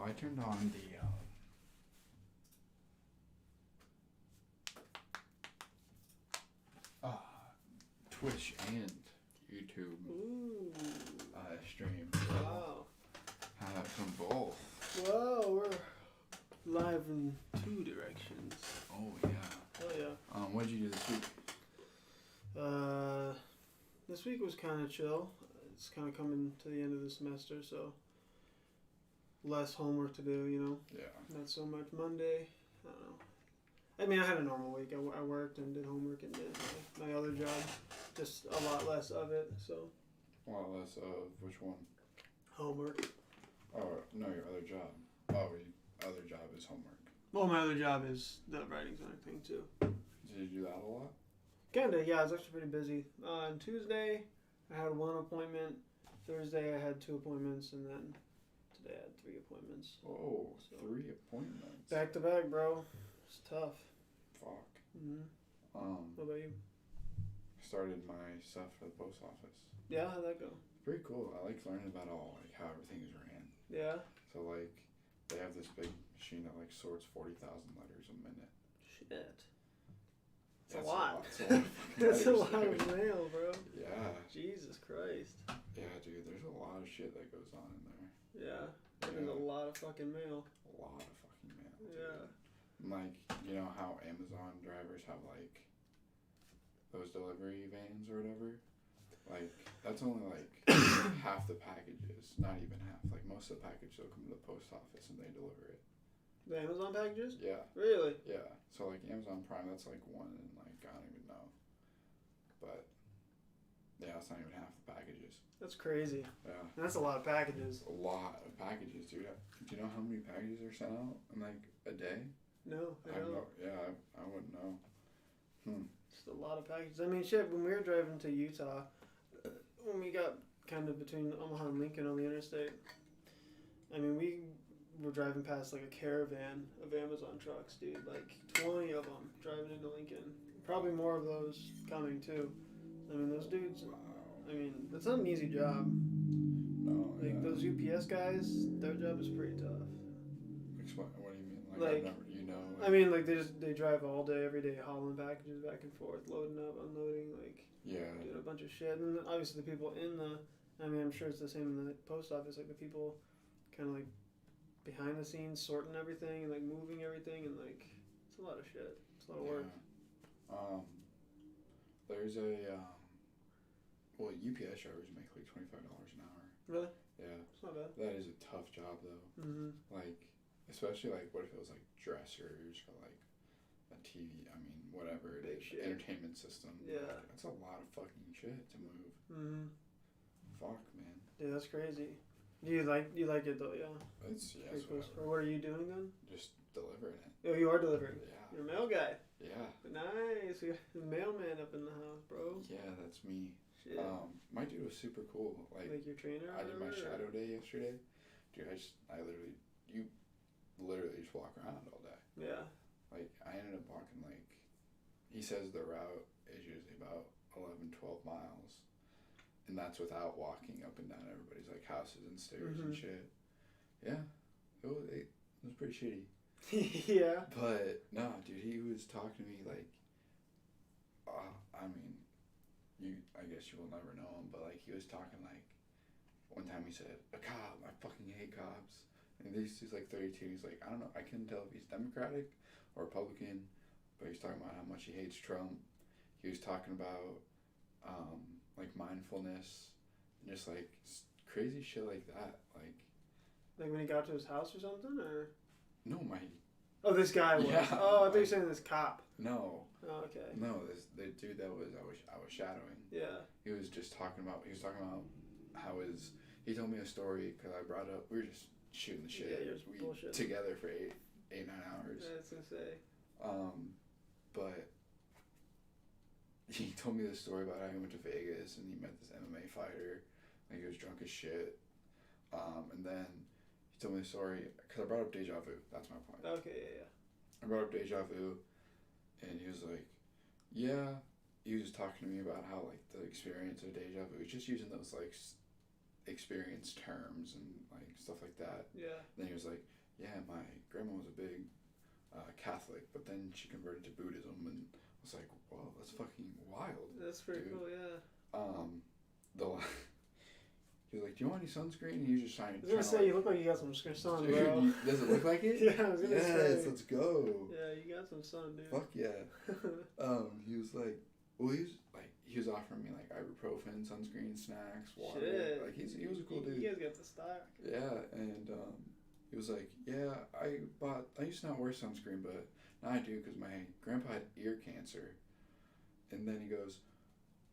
Well, I turned on the Twitch and YouTube Ooh. stream. Wow. From both. Wow, we're live in two directions. Oh yeah. Oh yeah. What did you do this week? This week was kind of chill. It's kind of coming to the end of the semester, so less homework to do, you know. Yeah. Not so much Monday. I don't know. I mean, I had a normal week. I worked and did homework and did my other job. Just a lot less of it, so. A lot less of which one? Homework. Oh, no, your other job. Oh, your other job is homework. Well, my other job is the writing center thing, too. Did you do that a lot? Kinda, yeah. I was actually pretty busy. On Tuesday, I had one appointment. Thursday, I had 2 appointments, and then today I had 3 appointments. Oh, So, 3 appointments. back to back, bro. It's tough. Fuck. Mhm. What about you? Started my stuff for the post office. Yeah, how'd that go? Pretty cool. I like learning about all how everything is ran. Yeah. So like, they have this big machine that like sorts 40,000 letters a minute. Shit. It's That's a lot. It's a lot of fucking That's a letters, lot dude. of mail, bro. Yeah. Jesus Christ. Yeah, dude. There's a lot of shit that goes on in there. Yeah. There's a lot of fucking mail. A lot of fucking mail. Yeah. Dude. Like, you know how Amazon drivers have like those delivery vans or whatever? Like, that's only like half the packages. Not even half. Like, most of the packages will come to the post office and they deliver it. The Amazon packages? Yeah. Really? Yeah. So, like, Amazon Prime, that's like one in, like, I don't even know. But, yeah, it's not even half the packages. That's crazy. Yeah. That's a lot of packages. A lot of packages, dude. Do you know how many packages are sent out in, like, a day? No, I don't. I wouldn't know. Just a lot of packages. I mean, shit, when we were driving to Utah, when we got kind of between Omaha and Lincoln on the interstate, I mean, we were driving past like a caravan of Amazon trucks, dude. Like 20 of them driving into Lincoln. Probably more of those coming too. I mean, those dudes, Wow. I mean, it's not an easy job. No, Like, yeah. those UPS guys, their job is pretty tough. Explain, what do you mean? Like, I've never, you know. I mean, like, they drive all day, every day, hauling packages back and forth, loading up, unloading, like, Yeah. doing a bunch of shit. And then obviously the people in the, I mean, I'm sure it's the same in the post office, like the people kind of like behind the scenes sorting everything and like moving everything and like, it's a lot of shit. It's a lot of work. There's a, well, UPS drivers make like $25 an hour. Really? Yeah. It's not bad. That is a tough job though. Mm-hmm. Like, especially like, what if it was like dressers or like a TV, I mean, whatever it Big is, shit. entertainment system. Yeah. Like, that's a lot of fucking shit to move. Mm-hmm. Fuck, man. Yeah, that's crazy. You like it though, yeah. It's, yeah, Pretty it's close. whatever. Or what are you doing then? Just delivering it. Oh, you are delivering. Yeah. You're a mail guy. Yeah. Nice. You got a mailman up in the house, bro. Yeah, that's me. Shit. My dude was super cool. Like your trainer? I did my or whatever, shadow day yesterday. Dude, you literally just walk around all day. Yeah. Like, I ended up walking, like, he says the route is usually about 11, 12 miles. And that's without walking up and down everybody's, like, houses and stairs and shit. Yeah. It was pretty shitty. Yeah. But, no, dude, he was talking to me, like, I mean, I guess you will never know him, but, like, he was talking, like, one time he said, a cop, I fucking hate cops. And he's like 32, he's like, I don't know, I couldn't tell if he's Democratic or Republican, but he's talking about how much he hates Trump. He was talking about, like, mindfulness, and just, like, crazy shit like that, like when he got to his house or something, or? No, Oh, this guy was. Yeah. Oh, I thought you were saying this cop. No. Oh, okay. No, the dude that I was shadowing. Yeah. He was talking about how he told me a story because I brought up, we were just shooting the shit. Yeah, we bullshit. together for 8, 9 hours. I was gonna say. But he told me the story about how he went to Vegas and he met this MMA fighter. Like, he was drunk as shit. And then he told me the story because I brought up Deja Vu. That's my point. Okay, yeah. I brought up Deja Vu, and he was like, yeah. He was talking to me about how, like, the experience of Deja Vu, just using those, like, experience terms and like stuff like that. Yeah. Then he was like, yeah, my grandma was a big Catholic, but then she converted to Buddhism, and I was like, whoa, that's fucking wild. That's pretty dude. cool, yeah. The he was like, do you want any sunscreen? And he was just trying I was gonna say, you look like you got some sun, dude, bro. does it look like it? Yeah, I was gonna say. Yes, let's go. Yeah, you got some sun, dude. Fuck yeah. He was like, well, he was offering me like ibuprofen, sunscreen, snacks, water. Shit. Like he was a cool dude. You guys got the stock. Yeah, and he was like, yeah, I used to not wear sunscreen, but now I do because my grandpa had ear cancer. And then he goes,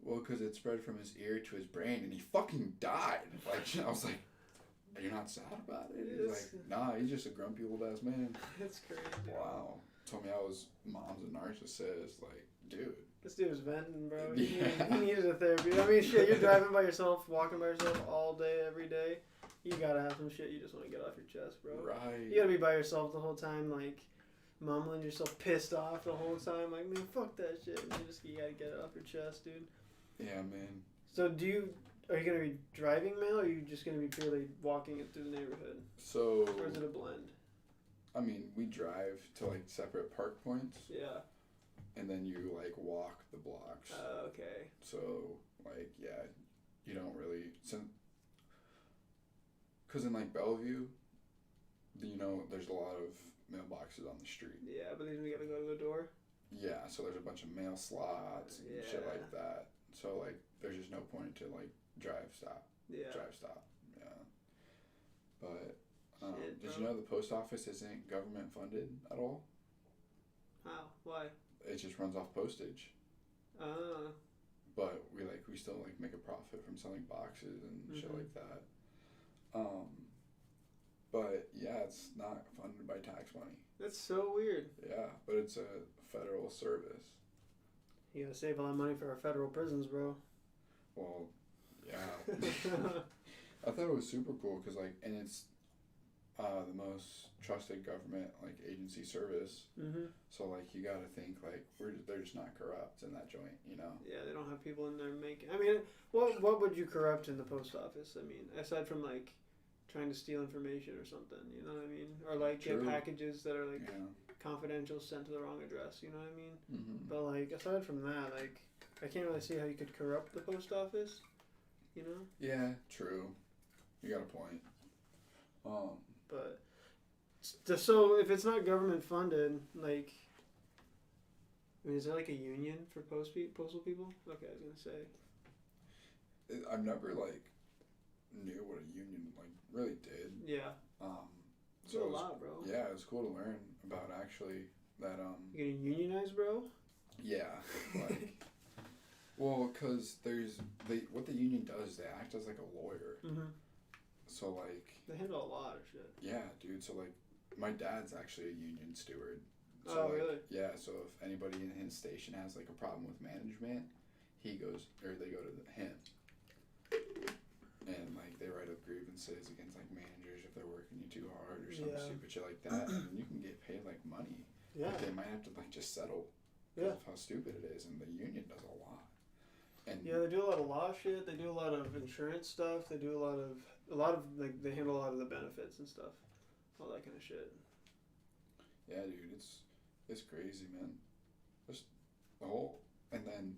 well, because it spread from his ear to his brain, and he fucking died. Like, I was like, are you not sad about it? He's like, nah, he's just a grumpy old ass man. That's crazy. Wow. Told me I was mom's a narcissist. Like, dude. This dude was venting, bro. Yeah. He needed a therapy. I mean, shit, you're driving by yourself, walking by yourself all day, every day. You gotta have some shit you just want to get off your chest, bro. Right. You gotta be by yourself the whole time, like, mumbling yourself pissed off the whole time. Like, man, fuck that shit. And you gotta get it off your chest, dude. Yeah, man. So, are you gonna be driving, Mel, or are you just gonna be purely walking it through the neighborhood? So. Or is it a blend? I mean, we drive to like separate park points. Yeah. And then you like walk the blocks. Okay. So like yeah, you don't really because in like Bellevue, there's a lot of mailboxes on the street. Yeah, but then you gotta go to the door. Yeah, so there's a bunch of mail slots and shit like that. So like there's just no point to like drive stop. Yeah. Yeah. But shit, did you know the post office isn't government funded at all? How? Why? It just runs off postage. But we still like make a profit from selling boxes and shit like that. But yeah, it's not funded by tax money. That's so weird. Yeah, but it's a federal service. You gotta save a lot of money for our federal prisons, bro. Well, yeah. I thought it was super cool because and it's the most trusted government like agency service. Mm-hmm. So like you gotta think like they're just not corrupt in that joint, Yeah, they don't have people in there making. I mean, what would you corrupt in the post office? I mean, aside from like trying to steal information or something, you know what I mean? Or like get packages that are like confidential sent to the wrong address, you know what I mean? Mm-hmm. But like aside from that, like I can't really see how you could corrupt the post office, you know? Yeah, true. You got a point. But so if it's not government funded, like, I mean, is there like a union for postal people? Okay, I was gonna say. I've never like knew what a union like really did. Yeah. So a lot, bro. Yeah, it was cool to learn about actually that. You getting unionized, bro? Yeah, like. Well, because what the union does, they act as like a lawyer. Mm-hmm. So like. They handle a lot of shit. Yeah, dude. So like, my dad's actually a union steward. So, oh, like, really? Yeah. So if anybody in his station has like a problem with management, they go to him. And like they write up grievances against like managers if they're working you too hard or some stupid shit like that, and you can get paid like money. Yeah. Like, they might have to like just settle because of how stupid it is, and the union does a lot. And yeah, they do a lot of law shit. They do a lot of insurance stuff. They do a lot of like they handle a lot of the benefits and stuff, all that kind of shit. Yeah, dude, it's crazy, man. Just the whole, and then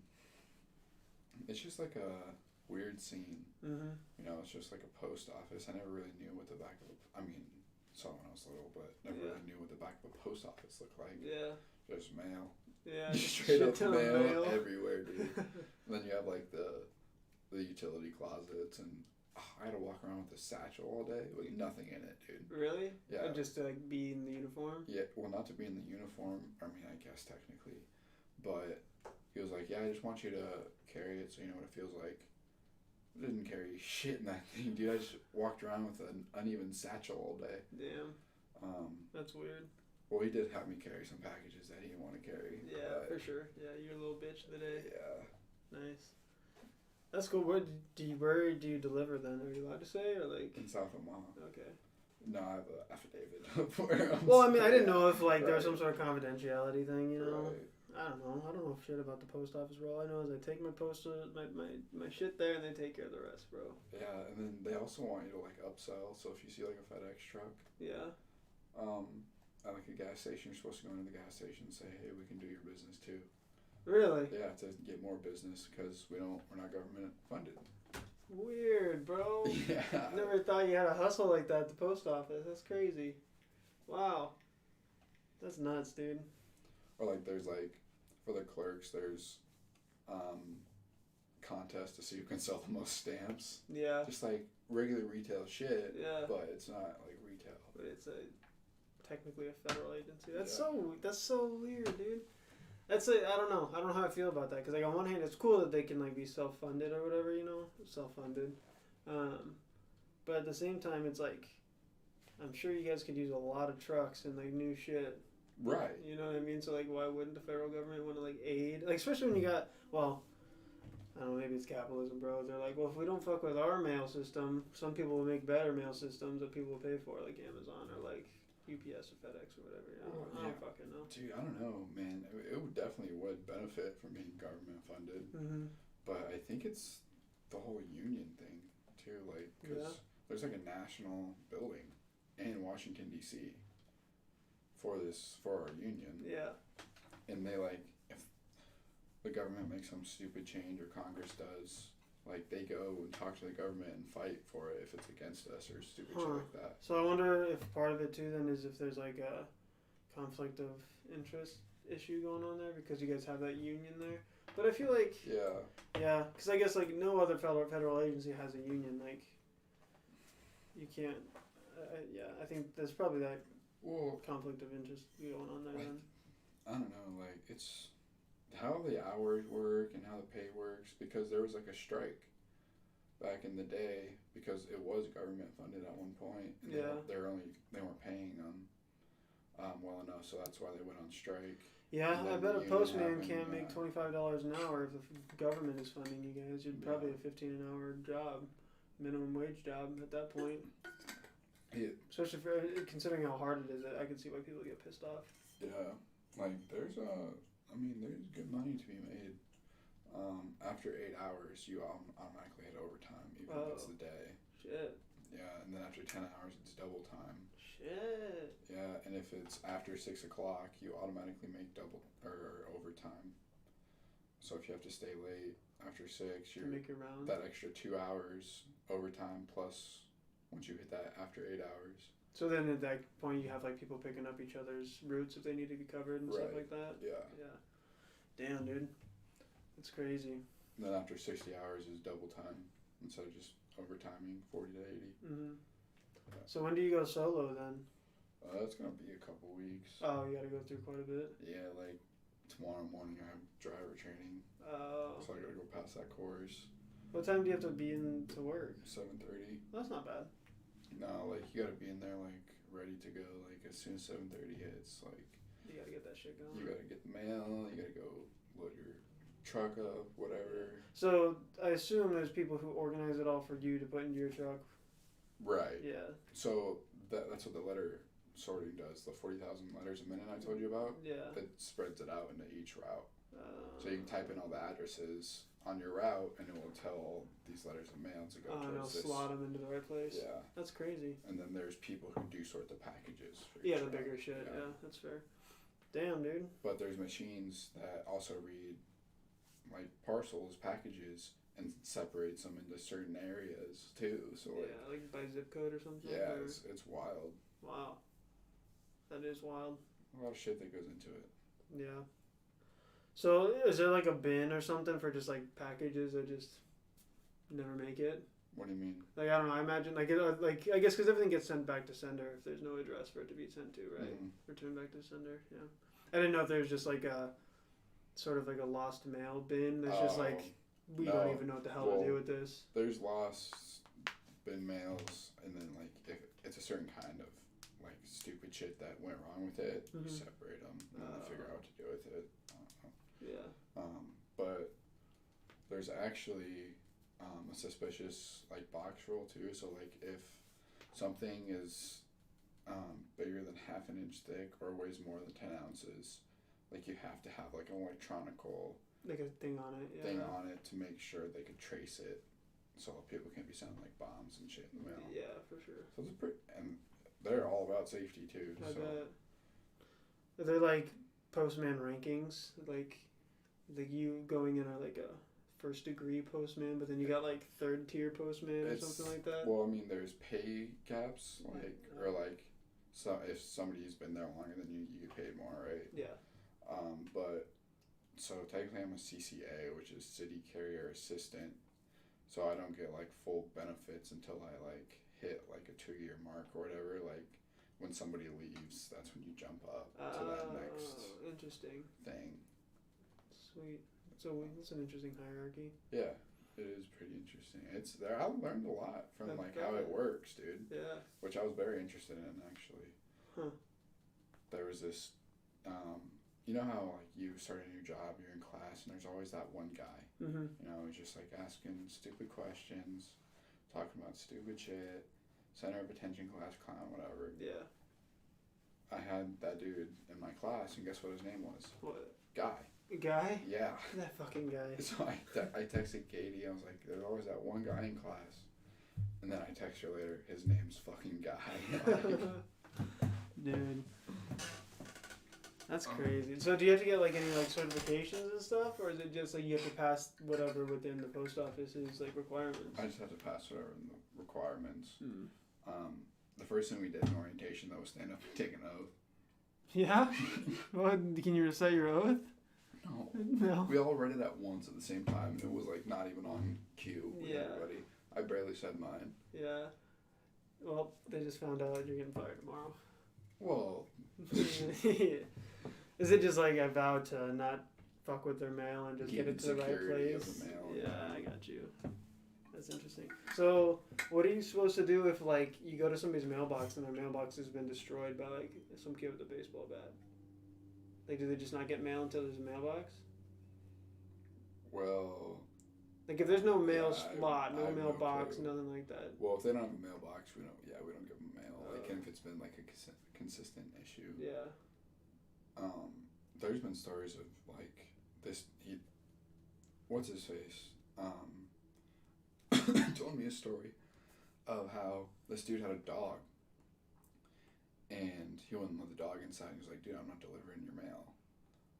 it's just like a weird scene. Mm-hmm. It's just like a post office. I never really knew what the back of saw when I was little, but never really knew what the back of a post office looked like. Yeah. Just mail. Yeah. Straight up mail everywhere, dude. And then you have like the utility closets, and I had to walk around with a satchel all day with nothing in it, dude. Really? Yeah. Or just to like be in the uniform? Yeah, well, not to be in the uniform. I mean, I guess technically, but he was like, "Yeah, I just want you to carry it so you know what it feels like." I didn't carry shit in that thing, dude. I just walked around with an uneven satchel all day. Damn. That's weird. Well, he did have me carry some packages that he didn't want to carry. Yeah, for sure. Yeah, you're a little bitch of the day. Yeah. Nice. That's cool. Where do you deliver then? Are you allowed to say, or like? In South Omaha. Okay. No, I have an affidavit for him. Well, I mean, I didn't know if like there was some sort of confidentiality thing, you know. I don't know. I don't know shit about the post office, bro. All I know is I take my my shit there, and they take care of the rest, bro. Yeah, and then they also want you to like upsell. So if you see like a FedEx truck, Yeah. at like a gas station, you're supposed to go into the gas station and say, "Hey, we can do your business too." Really? Yeah, to get more business because we're not government funded. Weird, bro. Yeah. Never thought you had a hustle like that at the post office. That's crazy. Wow. That's nuts, dude. Or like there's like for the clerks, there's contest to see who can sell the most stamps. Yeah. Just like regular retail shit. Yeah. But it's not like retail. But it's technically a federal agency. That's Yeah. so weird, dude. I don't know. I don't know how I feel about that because like on one hand it's cool that they can like be self-funded or whatever, self-funded. But at the same time it's like I'm sure you guys could use a lot of trucks and like new shit. Right. You know what I mean? So like why wouldn't the federal government want to like aid? Like especially when you got I don't know, maybe it's capitalism, bro. They're like, well, if we don't fuck with our mail system, some people will make better mail systems that people will pay for, like Amazon or like UPS or FedEx or whatever. I don't fucking know. Dude, I don't know, man. It would definitely benefit from being government funded. Mm-hmm. But I think it's the whole union thing too, like because there's like a national building in Washington D.C. for our union. Yeah. And they like if the government makes some stupid change or Congress does, like they go and talk to the government and fight for it if it's against us or stupid shit like that. So I wonder if part of it too then is if there's like a conflict of interest issue going on there because you guys have that union there. But I feel like yeah, because I guess like no other federal agency has a union. Like you can't. I think there's probably that conflict of interest going on there. Like, then. I don't know. Like it's how the hours work and how the pay works because there was like a strike back in the day because it was government funded at one point. And they weren't paying them well enough, so that's why they went on strike. Yeah, I bet a postman can't make $25 an hour if the government is funding you guys. You'd probably a $15 an hour job, minimum wage job at that point. Yeah. Especially considering how hard it is, I can see why people get pissed off. Yeah, like there's good money to be made. After 8 hours, you automatically hit overtime, even if it's the day. Shit. Yeah, and then after 10 hours, it's double time. Shit. Yeah, and if it's after 6 o'clock, you automatically make double or overtime. So if you have to stay late after 6, you make your round. That extra 2 hours overtime plus once you hit that after 8 hours. So then at that point, you have like people picking up each other's routes if they need to be covered and stuff like that. Yeah. Yeah. Damn, dude. That's crazy. And then after 60 hours is double time instead of just overtiming 40 to 80. Mm-hmm. Yeah. So when do you go solo then? It's gonna be a couple weeks. Oh, you gotta go through quite a bit. Yeah, like tomorrow morning I have driver training. Oh. So I gotta go past that course. What time do you have to be in to work? 7:30. That's not bad. No, like you gotta be in there like ready to go. Like as soon as 7:30 hits, like you gotta get that shit going. You gotta get the mail. You gotta go load your truck up, whatever. So I assume there's people who organize it all for you to put into your truck. Right. Yeah. So that's what the letter sorting does. The 40,000 letters a minute I told you about. Yeah. It spreads it out into each route. So you can type in all the addresses on your route, and it will tell these letters of mail to go towards this. Slot them into the right place. Yeah. That's crazy. And then there's people who do sort the packages. For the bigger shit. Yeah, that's fair. Damn, dude. But there's machines that also read like parcels, packages, and separates them into certain areas too. So like by zip code or something. Yeah, it's wild. Wow. That is wild. A lot of shit that goes into it. Yeah. So is there like a bin or something for just like packages that just never make it? What do you mean? Like I don't know. I imagine like I guess because everything gets sent back to sender if there's no address for it to be sent to, right? Mm-hmm. Return back to sender. Yeah. I didn't know if there's just like a sort of like a lost mail bin that's just like we don't even know what the hell to do with this. There's lost bin mails, and then like if it's a certain kind of like stupid shit that went wrong with it, you separate them and then figure out what to do with it. Yeah. But there's actually a suspicious like box rule too. So like if something is bigger than half an inch thick or weighs more than 10 ounces, like you have to have like an electronical Like a thing on it. Yeah. thing on it to make sure they could trace it, so people can't be sending like bombs and shit in the mail. Yeah, for sure. So it's and they're all about safety too. I so bet. Are there like postman rankings? Like you going in are like a first degree postman, but then you got like third tier postman or something like that? Well, I mean, there's pay gaps, like, or like, so if somebody's been there longer than you get paid more, right? Yeah. But so technically I'm a CCA, which is City Carrier Assistant, so I don't get like full benefits until I like hit like a 2-year mark or whatever. Like when somebody leaves, that's when you jump up to that next interesting thing. Sweet. So it's an interesting hierarchy. Yeah, it is pretty interesting. It's there. I learned a lot from I like bet. how it works, dude. Yeah. Which I was very interested in actually. Huh. There was this, you know how like you start a new job, you're in class, and there's always that one guy. Mm-hmm. You know, he's just like asking stupid questions, talking about stupid shit, center of attention class clown, whatever. Yeah. I had that dude in my class, and guess what his name was? What? Guy. Guy? Yeah. That fucking guy. So I texted Katie. I was like, "There's always that one guy in class," and then I text her later. His name's fucking Guy. Dude. That's crazy. So do you have to get like any like certifications and stuff, or is it just like you have to pass whatever within the post office's like requirements? I just have to pass whatever in the requirements. Hmm. The first thing we did in orientation though was stand up and take an oath. Yeah? Well, can you recite your oath? No. No. We all read it at once at the same time, and it was like not even on cue with Yeah. everybody. I barely said mine. Yeah. Well, they just found out you're getting fired tomorrow. Well, Is it just like I vowed to not fuck with their mail and just Keep get it to the right security of place? the mail. Yeah, I got you. That's interesting. So, what are you supposed to do if like you go to somebody's mailbox and their mailbox has been destroyed by like some kid with a baseball bat? Like, do they just not get mail until there's a mailbox? well, Like, if there's no mail Yeah, slot, I no have no mailbox, clue. nothing like that. well, if they don't have a mailbox, we don't give them mail. Like, Oh. and if it's been like a consistent issue. Yeah. There's been stories of like this. What's his face? Told me a story of how this dude had a dog, and he wouldn't let the dog inside. He was like, "Dude, I'm not delivering your mail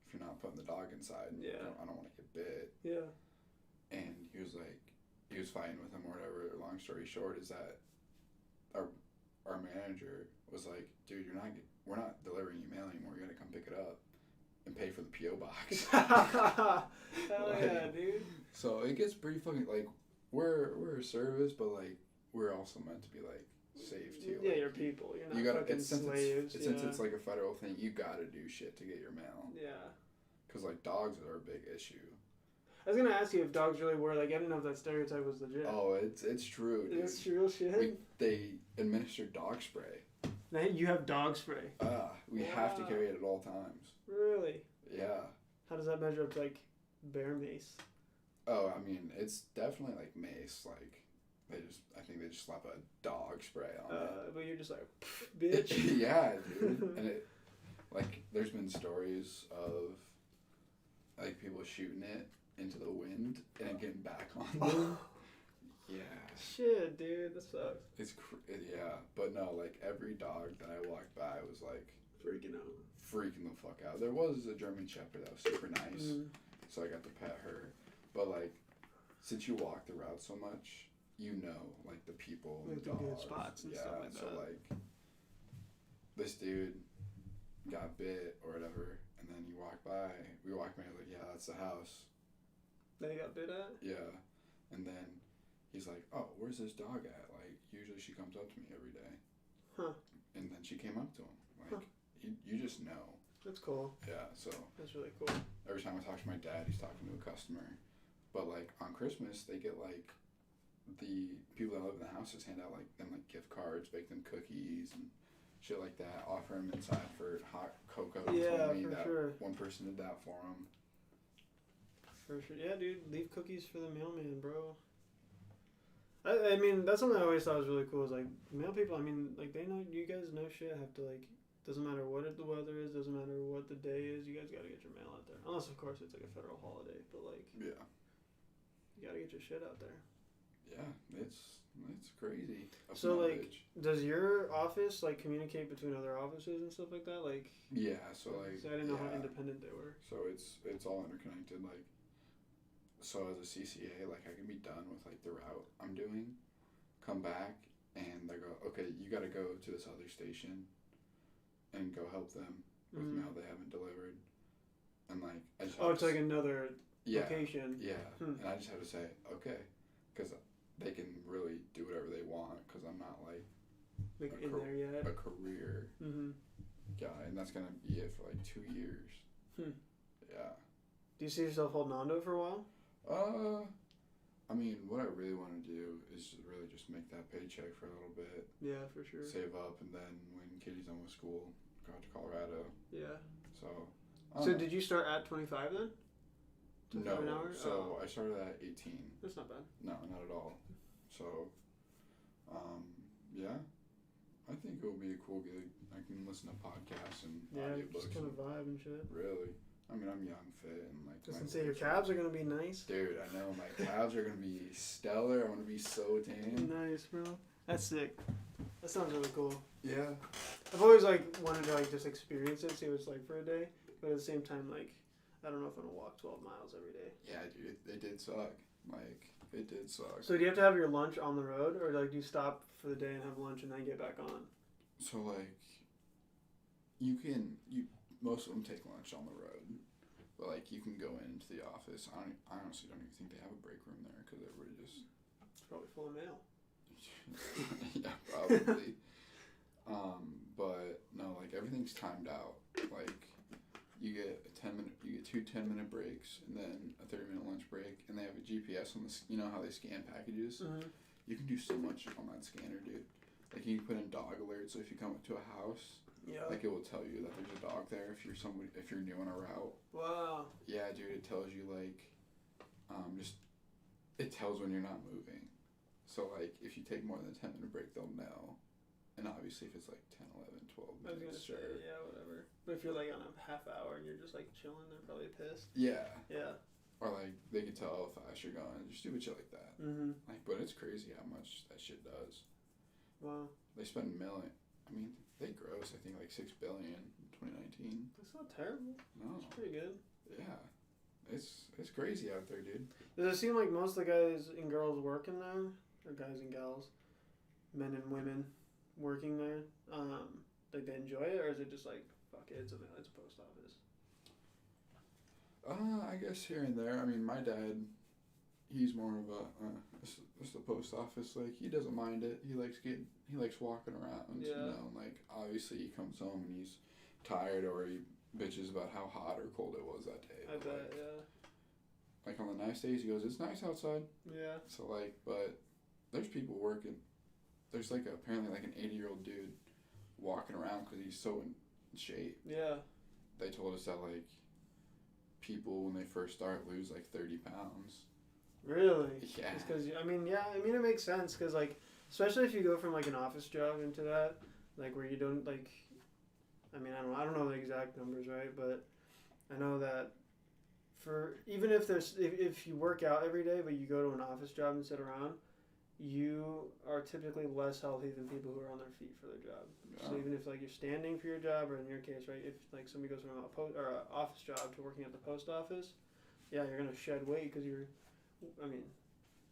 if you're not putting the dog inside. Yeah. I don't want to get bit." Yeah. And he was like, he was fighting with him or whatever. Long story short is that our manager was like, "Dude, we're not delivering you mail anymore. You gotta come pick it up and pay for the PO box." Hell Like, yeah, dude. So it gets pretty fucking like we're a service, but like we're also meant to be like safe too. Yeah, like, you're people. You're not You gotta fucking slaves. since it's like a federal thing, you gotta do shit to get your mail. Yeah. Cause like dogs are a big issue. I was gonna ask you if dogs really were like. I didn't know if that stereotype was legit. Oh, it's true, dude. It's real shit. They administer dog spray. Now you have dog spray. We have to Wow. carry it at all times. Really? Yeah. How does that measure up to like bear mace? Oh, I mean, it's definitely like mace. Like I think they just slap a dog spray on it. But you're just like, bitch. Yeah, dude. And it, like, there's been stories of like people shooting it into the wind and it getting back on them. Yeah. Shit, dude, that sucks. Yeah, but no, like every dog that I walked by was like Freaking out. freaking the fuck out. There was a German Shepherd that was super nice, so I got to pet her. But like, since you walk the route so much, you know, like the people, Like the the good dogs. spots and yeah, stuff like so that. like, this dude got bit or whatever, and then you walk by. We walked by, like, yeah, that's the house. They got bit at? Yeah, and then he's like, oh, where's this dog at? Like, usually she comes up to me every day. Huh. And then she came up to him. Like, you just know. That's cool. Yeah, so That's really cool. every time I talk to my dad, he's talking to a customer. But like on Christmas, they get like the people that live in the houses hand out like them like gift cards, bake them cookies and shit like that. Offer them inside for hot cocoa. He Yeah, told me for that sure. one person did that for him. For sure. Yeah, dude, leave cookies for the mailman, bro. I mean, that's something I always thought was really cool. Is like mail people. I mean, like they know you guys know shit. Have to like Doesn't matter what the weather is. Doesn't matter what the day is. You guys got to get your mail out there. Unless, of course, it's like a federal holiday. But, like, Yeah. you got to get your shit out there. Yeah, it's crazy. So, like, does your office, like, communicate between other offices and stuff like that? Like, yeah, so, like, I didn't know how independent they were. So it's all interconnected. Like, so as a CCA, like, I can be done with, like, the route I'm doing, come back, and they go, okay, you got to go to this other station and go help them with mail they haven't delivered. And, like, I just it's like another location. Yeah, and I just have to say, okay, because they can really do whatever they want, because I'm not, like in there yet. A career guy, and that's going to be it for, like, 2 years. Yeah. Do you see yourself holding on to it for a while? I mean, what I really want to do is really just make that paycheck for a little bit. Yeah, for sure. Save up, and then when Katie's done with school, go out to Colorado. Yeah. So. So did you start at 25 then? No. An hour? So I started at 18. That's not bad. No, not at all. So, yeah, I think it will be a cool gig. I can listen to podcasts and audiobooks. Just kind of vibe and shit. Really. I mean, I'm young, fit, and like. Doesn't say your calves are gonna be nice. Dude, I know my calves are gonna be stellar. I'm gonna be so tan. Nice, bro. That's sick. That sounds really cool. Yeah. I've always like wanted to like just experience it, see what it's like for a day, but at the same time, like, I don't know if I'm gonna walk 12 miles every day. Yeah, dude, it did suck. Like, it did suck. So do you have to have your lunch on the road, or like do you stop for the day and have lunch and then get back on? So like, most of them take lunch on the road, but like you can go into the office. I honestly don't even think they have a break room there because everybody just. It's probably full of mail. Yeah, probably. But no, like everything's timed out. Like, you get you get 2 10-minute breaks, and then a 30-minute lunch break, and they have a GPS on you know how they scan packages? Mm-hmm. You can do so much on that scanner, dude. Like, you can put in dog alerts, so if you come up to a house, like, it will tell you that there's a dog there if you're new on a route. Wow. Yeah, dude, it tells you, like, it tells when you're not moving. So, like, if you take more than a 10-minute break, they'll know. And obviously, if it's, like, 10, 11, 12 minutes. I was going to say, yeah, whatever. But if you're, like, on a half hour and you're just, like, chilling, they're probably pissed. Yeah. Yeah. Or, like, they can tell how fast you're going. Just stupid shit like that. Mm-hmm. Like, but it's crazy how much that shit does. Wow. They spend they gross, I think, like, $6 billion in 2019. That's not terrible. No. It's pretty good. Yeah. It's crazy out there, dude. Does it seem like most of the guys and girls working there, or guys and gals, men and women working there, like they enjoy it, or is it just like, fuck it, it's a post office? I guess here and there. I mean, my dad, he's more of it's the post office. Like, he doesn't mind it. He likes walking around. Yeah. You know, like, obviously he comes home and he's tired, or he bitches about how hot or cold it was that day. I bet, yeah. Like, on the nice days, he goes, it's nice outside. Yeah. So, like, but there's people working. There's, like, apparently, like, an 80-year-old dude walking around because he's so in shape. Yeah. They told us that, like, people, when they first start, lose, like, 30 pounds. Really? Yeah. It's because, it makes sense because, like, especially if you go from, like, an office job into that, like, where you don't, like, I don't know the exact numbers, right? But I know that even if you work out every day, but you go to an office job and sit around, you are typically less healthy than people who are on their feet for their job. Yeah. So even if, like, you're standing for your job, or in your case, right, if, like, somebody goes from an office job to working at the post office, yeah, you're going to shed weight because you're,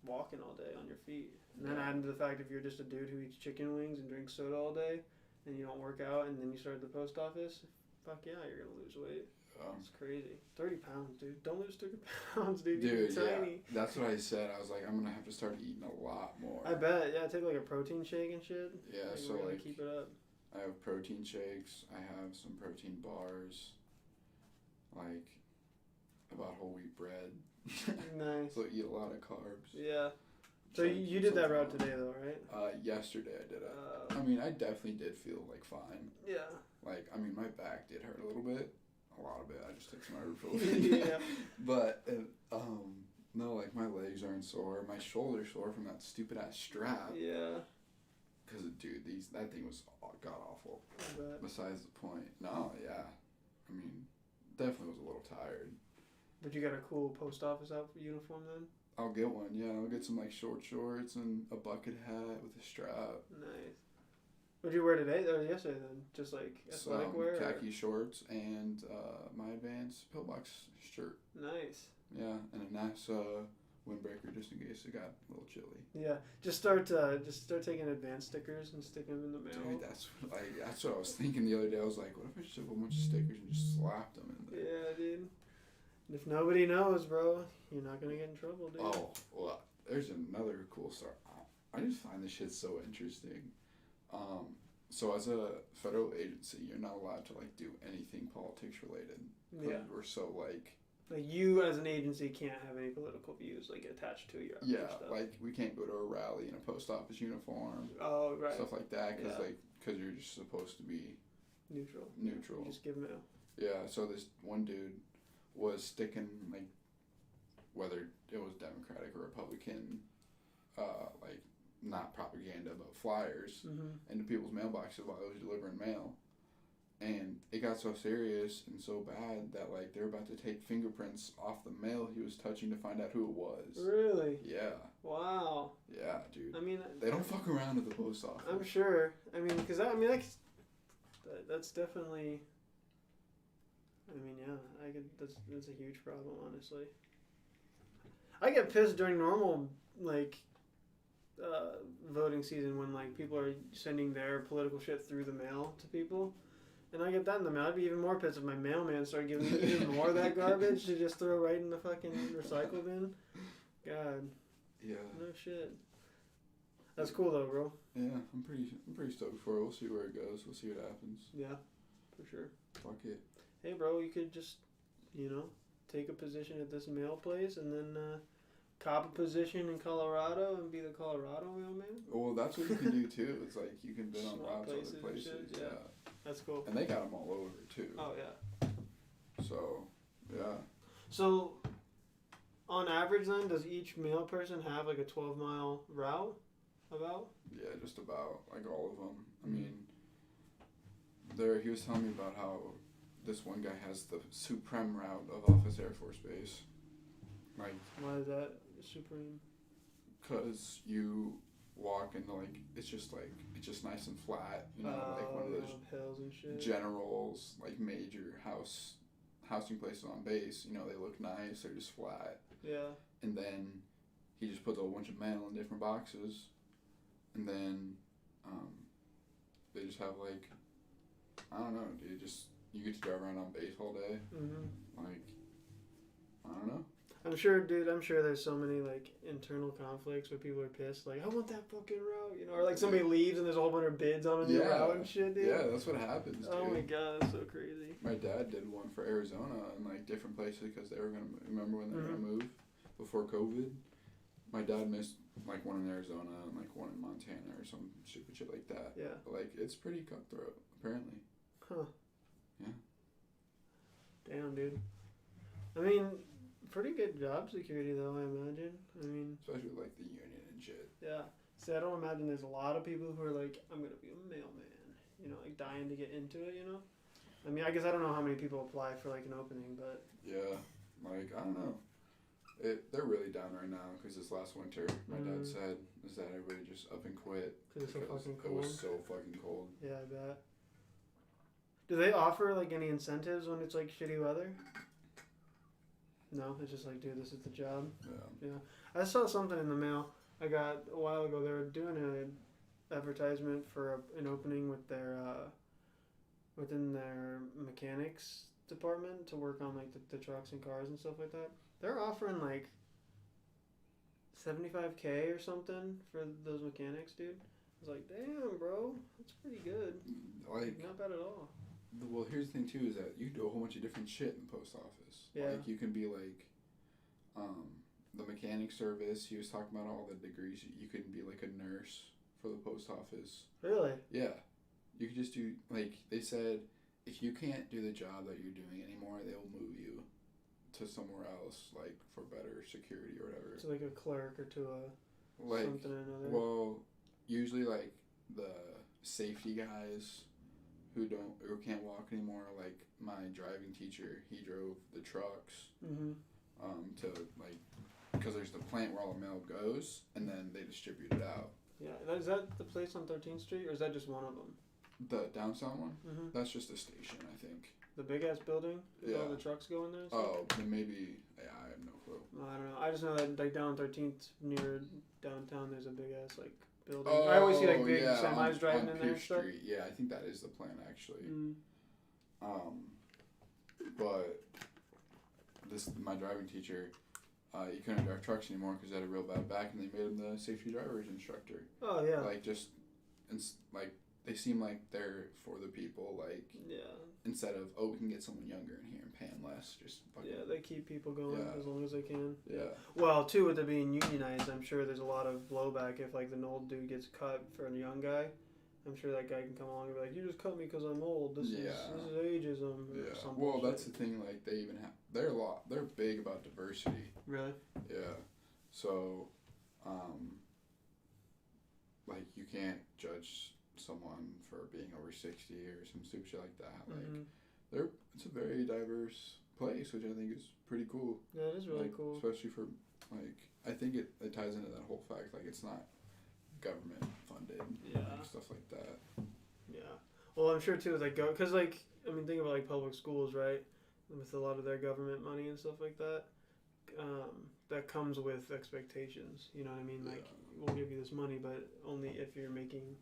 walking all day on your feet. And then adding to the fact, if you're just a dude who eats chicken wings and drinks soda all day, and you don't work out, and then you start at the post office, fuck yeah, you're going to lose weight. It's crazy. 30 pounds, dude. Don't lose 30 pounds, dude. You're tiny. That's what I said. I was like, I'm going to have to start eating a lot more. I bet. Yeah, take, like, a protein shake and shit. Yeah, like, so, really like, keep it up. I have protein shakes. I have some protein bars. Like, about whole wheat bread. Nice. So eat a lot of carbs. Yeah. So you did that route today, though, right? Yesterday I did it. I definitely did feel, like, fine. Yeah. Like, my back did hurt a little bit. A lot of it. I just took some ibuprofen. Yeah. But, no, like, my legs aren't sore. My shoulder's sore from that stupid-ass strap. Yeah. Cause dude, that thing was god awful. I bet. Besides the point, no, yeah, I mean, definitely was a little tired. But you got a cool post office outfit uniform then? I'll get one. Yeah, I'll get some like short shorts and a bucket hat with a strap. Nice. What'd you wear today or yesterday then? Just like athletic wear? Khaki shorts and my Advance pillbox shirt. Nice. Yeah, and a NASA windbreaker just in case it got a little chilly. Yeah, just start taking Advance stickers and sticking them in the mail. Dude, that's what I was thinking the other day. I was like, what if I just took a bunch of stickers and just slapped them in there? Yeah, dude. If nobody knows, bro, you're not gonna get in trouble, dude. Oh, well, there's another cool story. I just find this shit so interesting. So as a federal agency, you're not allowed to like do anything politics related. Yeah. We're so like you as an agency can't have any political views like attached to your stuff. like we can't go to a rally in a post office uniform. Oh, right. Stuff like that, because you're just supposed to be neutral. Neutral. You just give mail. Yeah. So this one dude was sticking like whether it was Democratic or Republican, like not propaganda but flyers into people's mailboxes while I was delivering mail. And it got so serious and so bad that like they're about to take fingerprints off the mail he was touching to find out who it was. Really? Yeah. Wow. Yeah, dude. I mean, they don't fuck around at the post office. I'm sure. I mean, because that's definitely. I mean, yeah, that's a huge problem, honestly. I get pissed during normal voting season when like people are sending their political shit through the mail to people. And I get that in the mail. I'd be even more pissed if my mailman started giving me even more of that garbage to just throw right in the fucking recycle bin. God. Yeah. No shit. That's cool though, bro. Yeah, I'm pretty stoked for it. We'll see where it goes. We'll see what happens. Yeah, for sure. Fuck it. Hey, bro, you could just, take a position at this mail place and then cop a position in Colorado and be the Colorado mailman. Well, that's what you can do too. It's like you can bid on routes other places. Shit, yeah. That's cool. And they got them all over too. Oh, yeah. So, yeah. So, on average then, does each mail person have like a 12-mile route about? Yeah, just about. Like all of them. I mean, he was telling me about how this one guy has the supreme route of Office Air Force Base. Like, why is that supreme? Because you walk into it's just nice and flat, like one of those hills and shit. Generals, like major housing places on base. They look nice. They're just flat. Yeah. And then he just puts a whole bunch of mail in different boxes, and then they just have I don't know, dude. You get to drive around on base all day. I don't know. I'm sure there's so many internal conflicts where people are pissed, I want that fucking route, or somebody leaves and there's a whole bunch of bids on a new route and shit, dude. Yeah, that's what happens, dude. Oh my god, that's so crazy. My dad did one for Arizona and different places because they were gonna remember when they were gonna move before COVID. My dad missed one in Arizona and one in Montana or some stupid shit like that. Yeah. But it's pretty cutthroat apparently. Huh. Yeah. Damn, dude. I mean, pretty good job security though, I imagine. I mean, especially with the union and shit. Yeah. See, I don't imagine there's a lot of people who are I'm gonna be a mailman, dying to get into it, I mean, I guess I don't know how many people apply for an opening, but yeah, I don't know. They're really down right now because this last winter, my dad said, is that everybody just up and quit because it's so fucking cold. It was so fucking cold. Yeah, I bet. Do they offer any incentives when it's shitty weather? No, it's just dude, this is the job. Yeah. I saw something in the mail I got a while ago. They were doing an advertisement for an opening with their within their mechanics department to work on the trucks and cars and stuff like that. They're offering $75K or something for those mechanics, dude. I was damn, bro, that's pretty good. Not bad at all. Well, here's the thing too, is that you can do a whole bunch of different shit in the post office. Yeah. You can be the mechanic service. He was talking about all the degrees. You can be a nurse for the post office. Really? Yeah. You could just do, they said, if you can't do the job that you're doing anymore, they'll move you to somewhere else, for better security or whatever. To a clerk or to a something or another. Well, usually the safety guys who can't walk anymore. Like my driving teacher, he drove the trucks to like, because there's the plant where all the mail goes, and then they distribute it out. Yeah, is that the place on 13th Street, or is that just one of them? The downtown one? That's just a station, I think. The big ass building? With all the trucks go in there? Oh, then maybe. Yeah, I have no clue. I don't know. I just know that like down 13th near downtown, there's a big ass like building. Oh, I always see like big semis driving on in there and stuff. Street. Yeah, I think that is the plan actually. But my driving teacher, he couldn't drive trucks anymore because he had a real bad back, and they made him the safety driver's instructor. Oh yeah. Like just, like they seem like they're for the people. Like instead of we can get someone younger in here and pay him less, just fucking. Yeah, they keep people going as long as they can. Yeah. Well, too, with it being unionized, I'm sure there's a lot of blowback if like an old dude gets cut for a young guy. I'm sure that guy can come along and be like, "You just cut me because I'm old. This is ageism." Yeah. Well, that's the thing. Like they even have they're big about diversity. Really? Yeah. So, like you can't judge someone for being over 60 or some stupid shit like that. Like it's a very diverse place, which I think is pretty cool. Yeah, it is really cool. Especially for like I think it ties into that whole fact like it's not government funded. Like, stuff like that. Yeah. Well, I'm sure too like because like I mean think about like public schools, right? With a lot of their government money and stuff like that. That comes with expectations. You know what I mean? Like we'll give you this money, but only if you're making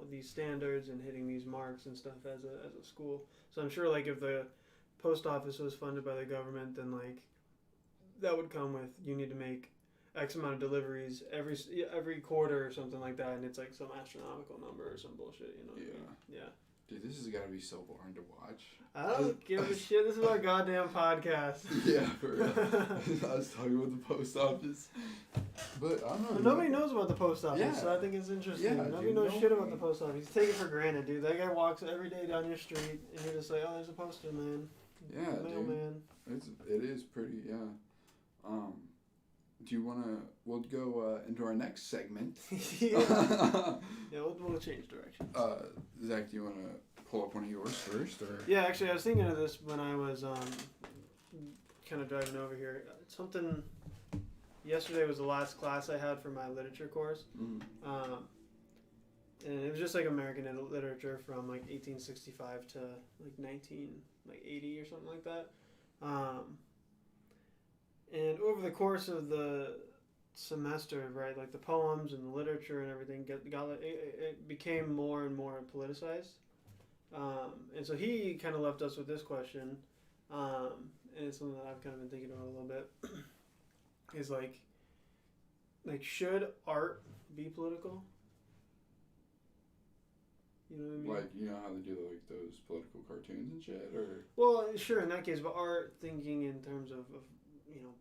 these standards and hitting these marks and stuff as a school. So I'm sure like if the post office was funded by the government, then like that would come with you need to make X amount of deliveries every quarter or something like that, and it's like some astronomical number or some bullshit. You know what I mean? Yeah. Dude, this has got to be so boring to watch. I don't give a shit. This is our goddamn podcast. Yeah, for real. I was talking about the post office. But I don't know. Well, nobody knows about the post office, so I think it's interesting. Nobody knows shit about the post office. You take it for granted, dude. That guy walks every day down your street, and you're just like, oh, there's a poster, man. Yeah, mailman. It is pretty, do you want to... We'll go into our next segment. We'll change directions. Zach, do you want to pull up one of yours first? Or? Yeah, actually, I was thinking of this when I was kind of driving over here. Something... Yesterday was the last class I had for my literature course. And it was just like American literature from like 1865 to like 1980 or something like that. And over the course of the semester, right, like the poems and the literature and everything it became more and more politicized. And so he kind of left us with this question, and it's something that I've kind of been thinking about a little bit. Is like should art be political? You know what I mean? Like, you know how they do like those political cartoons and shit, or? Well, sure, in that case, but art thinking in terms of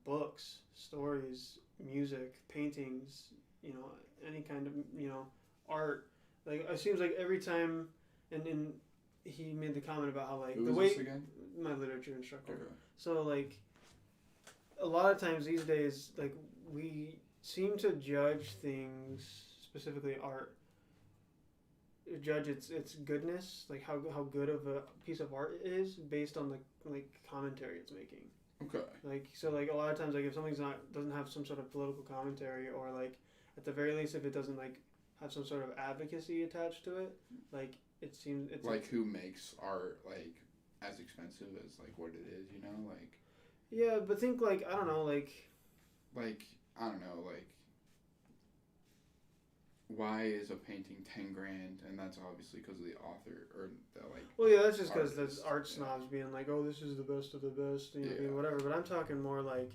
books, stories, music, paintings, any kind of art. Like it seems like every time, and he made the comment about how like Who the was way this again? My literature instructor. Okay. So like a lot of times these days, like we seem to judge things, specifically art, judge its goodness, like how good of a piece of art it is based on the like commentary it's making. Okay. Like so, like a lot of times, like if something's doesn't have some sort of political commentary, or like at the very least, if it doesn't like have some sort of advocacy attached to it, like it seems it's like who makes art like as expensive as like what it is, like. Yeah, but think like I don't know, like I don't know, like why is a painting $10,000, and that's obviously because of the author or the like. Well, yeah, that's just because there's art snobs being like, oh, this is the best of the best, whatever. But I'm talking more like,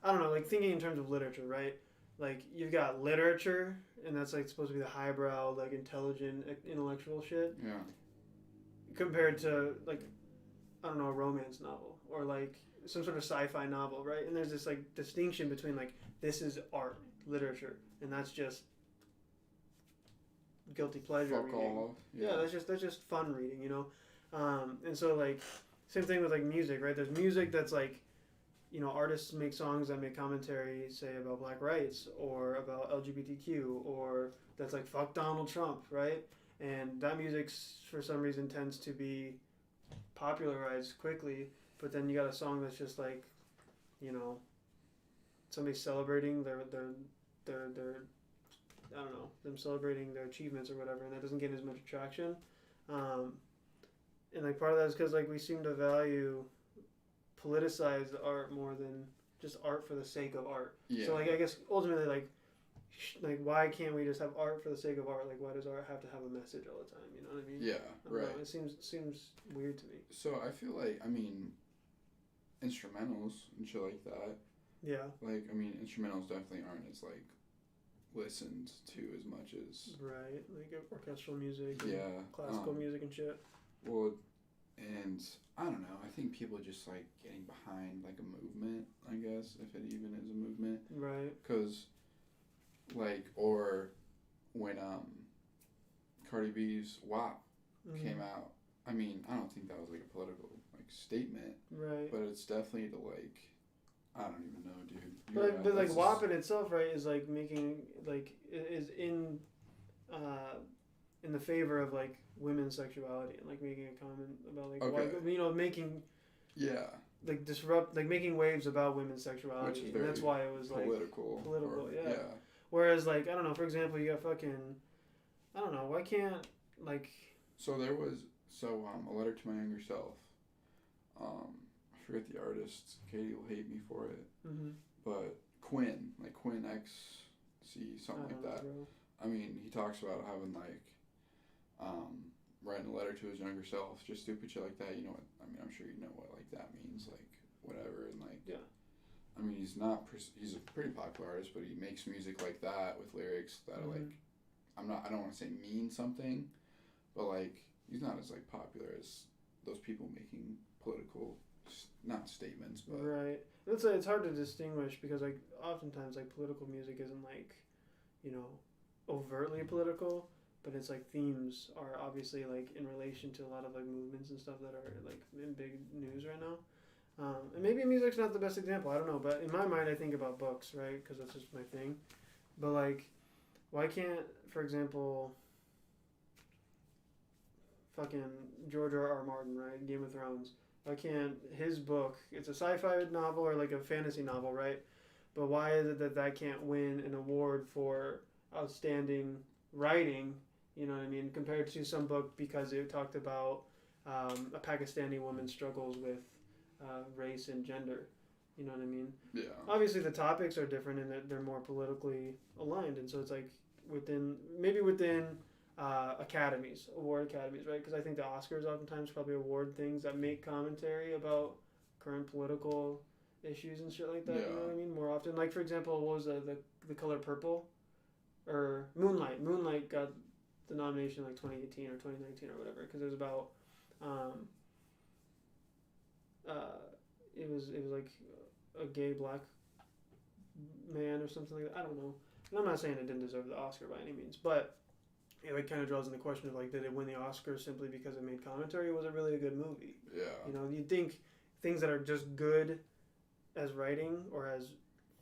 I don't know, like thinking in terms of literature, right? Like you've got literature, and that's like supposed to be the highbrow, like intelligent, intellectual shit. Yeah. Compared to like, I don't know, a romance novel or like some sort of sci-fi novel, right? And there's this like distinction between like this is art, literature, and that's just guilty pleasure Fuck reading. off. Yeah, that's just fun reading, And so like same thing with like music, right? There's music that's like you know, artists make songs that make commentary, say, about black rights or about LGBTQ, or that's like fuck Donald Trump, right? And that music, for some reason, tends to be popularized quickly. But then you got a song that's just like, you know, somebody celebrating their I don't know, them celebrating their achievements or whatever, and that doesn't get as much attraction. Um, and like part of that is because like we seem to value politicized art more than just art for the sake of art. Yeah. So like I guess ultimately like why can't we just have art for the sake of art? Like why does art have to have a message all the time? You know what I mean? Yeah, right. Know, it seems weird to me. So I feel like, I mean, instrumentals and shit like that. Yeah. Like, I mean, instrumentals definitely aren't as like listened to as much as right, like orchestral music. Yeah. Classical music and shit. Well, and I don't know. I think people just like getting behind like a movement. I guess if it even is a movement. Right. Because, like, or when Cardi B's WAP came out. I mean, I don't think that was like a political like statement. Right. But it's definitely to like, I don't even know, dude. But like WAP in itself, right, is like making like is in the favor of like women's sexuality and like making a comment about like why, you know, making like disrupt like making waves about women's sexuality, and that's why it was like political, yeah. Whereas like I don't know, for example, you got fucking I don't know, why can't like so there was a letter to my younger self. I forget the artist. Katie will hate me for it. Mm-hmm. But Quinn, like Quinn XC, something like that. Bro. I mean, he talks about having like, writing a letter to his younger self, just stupid shit like that. You know what? I mean, I'm sure you know what like that means, like whatever, and like. Yeah. I mean, he's a pretty popular artist, but he makes music like that with lyrics that are like, I don't want to say mean something, but like he's not as like popular as those people making political. Not statements, but right. It's hard to distinguish because like oftentimes like political music isn't like, you know, overtly political, but it's like themes are obviously like in relation to a lot of like movements and stuff that are like in big news right now. And maybe music's not the best example. I don't know, but in my mind I think about books, right? Because that's just my thing. But like, why can't, for example, fucking George R.R. Martin, right? Game of Thrones. Why can't his book, it's a sci-fi novel or like a fantasy novel, right? But why is it that can't win an award for outstanding writing, you know what I mean, compared to some book because it talked about a Pakistani woman's struggles with race and gender, you know what I mean? Yeah. Obviously the topics are different and they're more politically aligned, and so it's like within award academies, right? Because I think the Oscars oftentimes probably award things that make commentary about current political issues and shit like that. Yeah. You know what I mean? More often, like for example, what was the color purple, or Moonlight? Moonlight got the nomination like 2018 or 2019 or whatever because it was about, it was like a gay black man or something like that. I don't know. And I'm not saying it didn't deserve the Oscar by any means, but it like kind of draws in the question of like, did it win the Oscar simply because it made commentary, or was it really a good movie? Yeah. You know, you'd think things that are just good as writing or as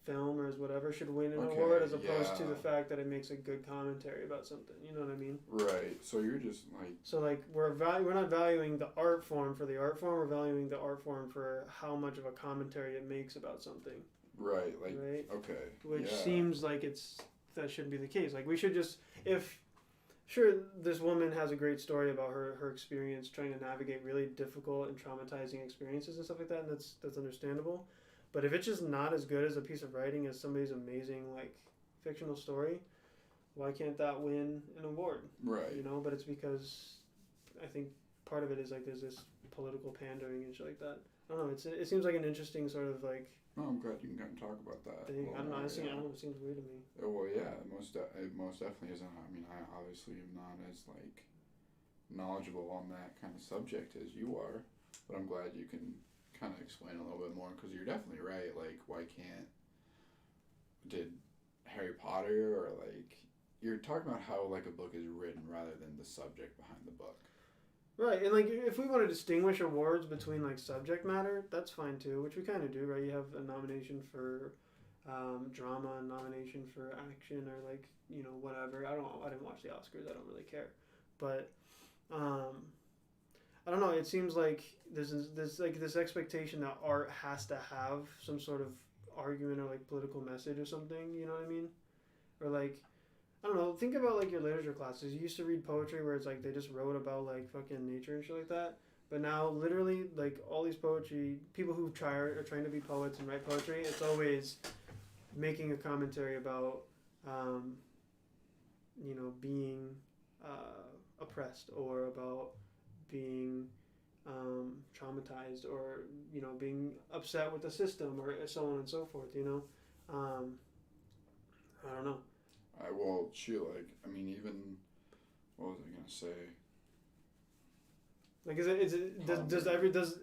film or as whatever should win an award as opposed to the fact that it makes a good commentary about something. You know what I mean? Right. So you're just like. So like we're not valuing the art form for the art form. We're valuing the art form for how much of a commentary it makes about something. Right. Like. Right. Okay. Which seems like that shouldn't be the case. Like we should just Sure, this woman has a great story about her experience trying to navigate really difficult and traumatizing experiences and stuff like that, and that's understandable. But if it's just not as good as a piece of writing as somebody's amazing like fictional story, why can't that win an award? Right. You know, but it's because I think part of it is like there's this political pandering and shit like that. I don't know. It seems like an interesting sort of like. No, I'm glad you can kind of talk about that. Thing. I don't know. It seems weird to me. Well, yeah, it most definitely isn't. I mean, I obviously am not as like knowledgeable on that kind of subject as you are, but I'm glad you can kind of explain a little bit more because you're definitely right. Like, why did Harry Potter or like you're talking about how like a book is written rather than the subject behind the book. Right, and like if we want to distinguish awards between like subject matter, that's fine too, which we kind of do, right? You have a nomination for drama, a nomination for action, or like whatever. I didn't watch the Oscars. I don't really care, but um, I don't know. It seems like this expectation that art has to have some sort of argument or like political message or something. You know what I mean? Or like I don't know. Think about like your literature classes. You used to read poetry where it's like they just wrote about like fucking nature and shit like that. But now, literally, like all these poetry people who are trying to be poets and write poetry, it's always making a commentary about, being oppressed or about being traumatized or being upset with the system or so on and so forth. I don't know. Well, shoot, like, I mean, even, what was I gonna say? Like, does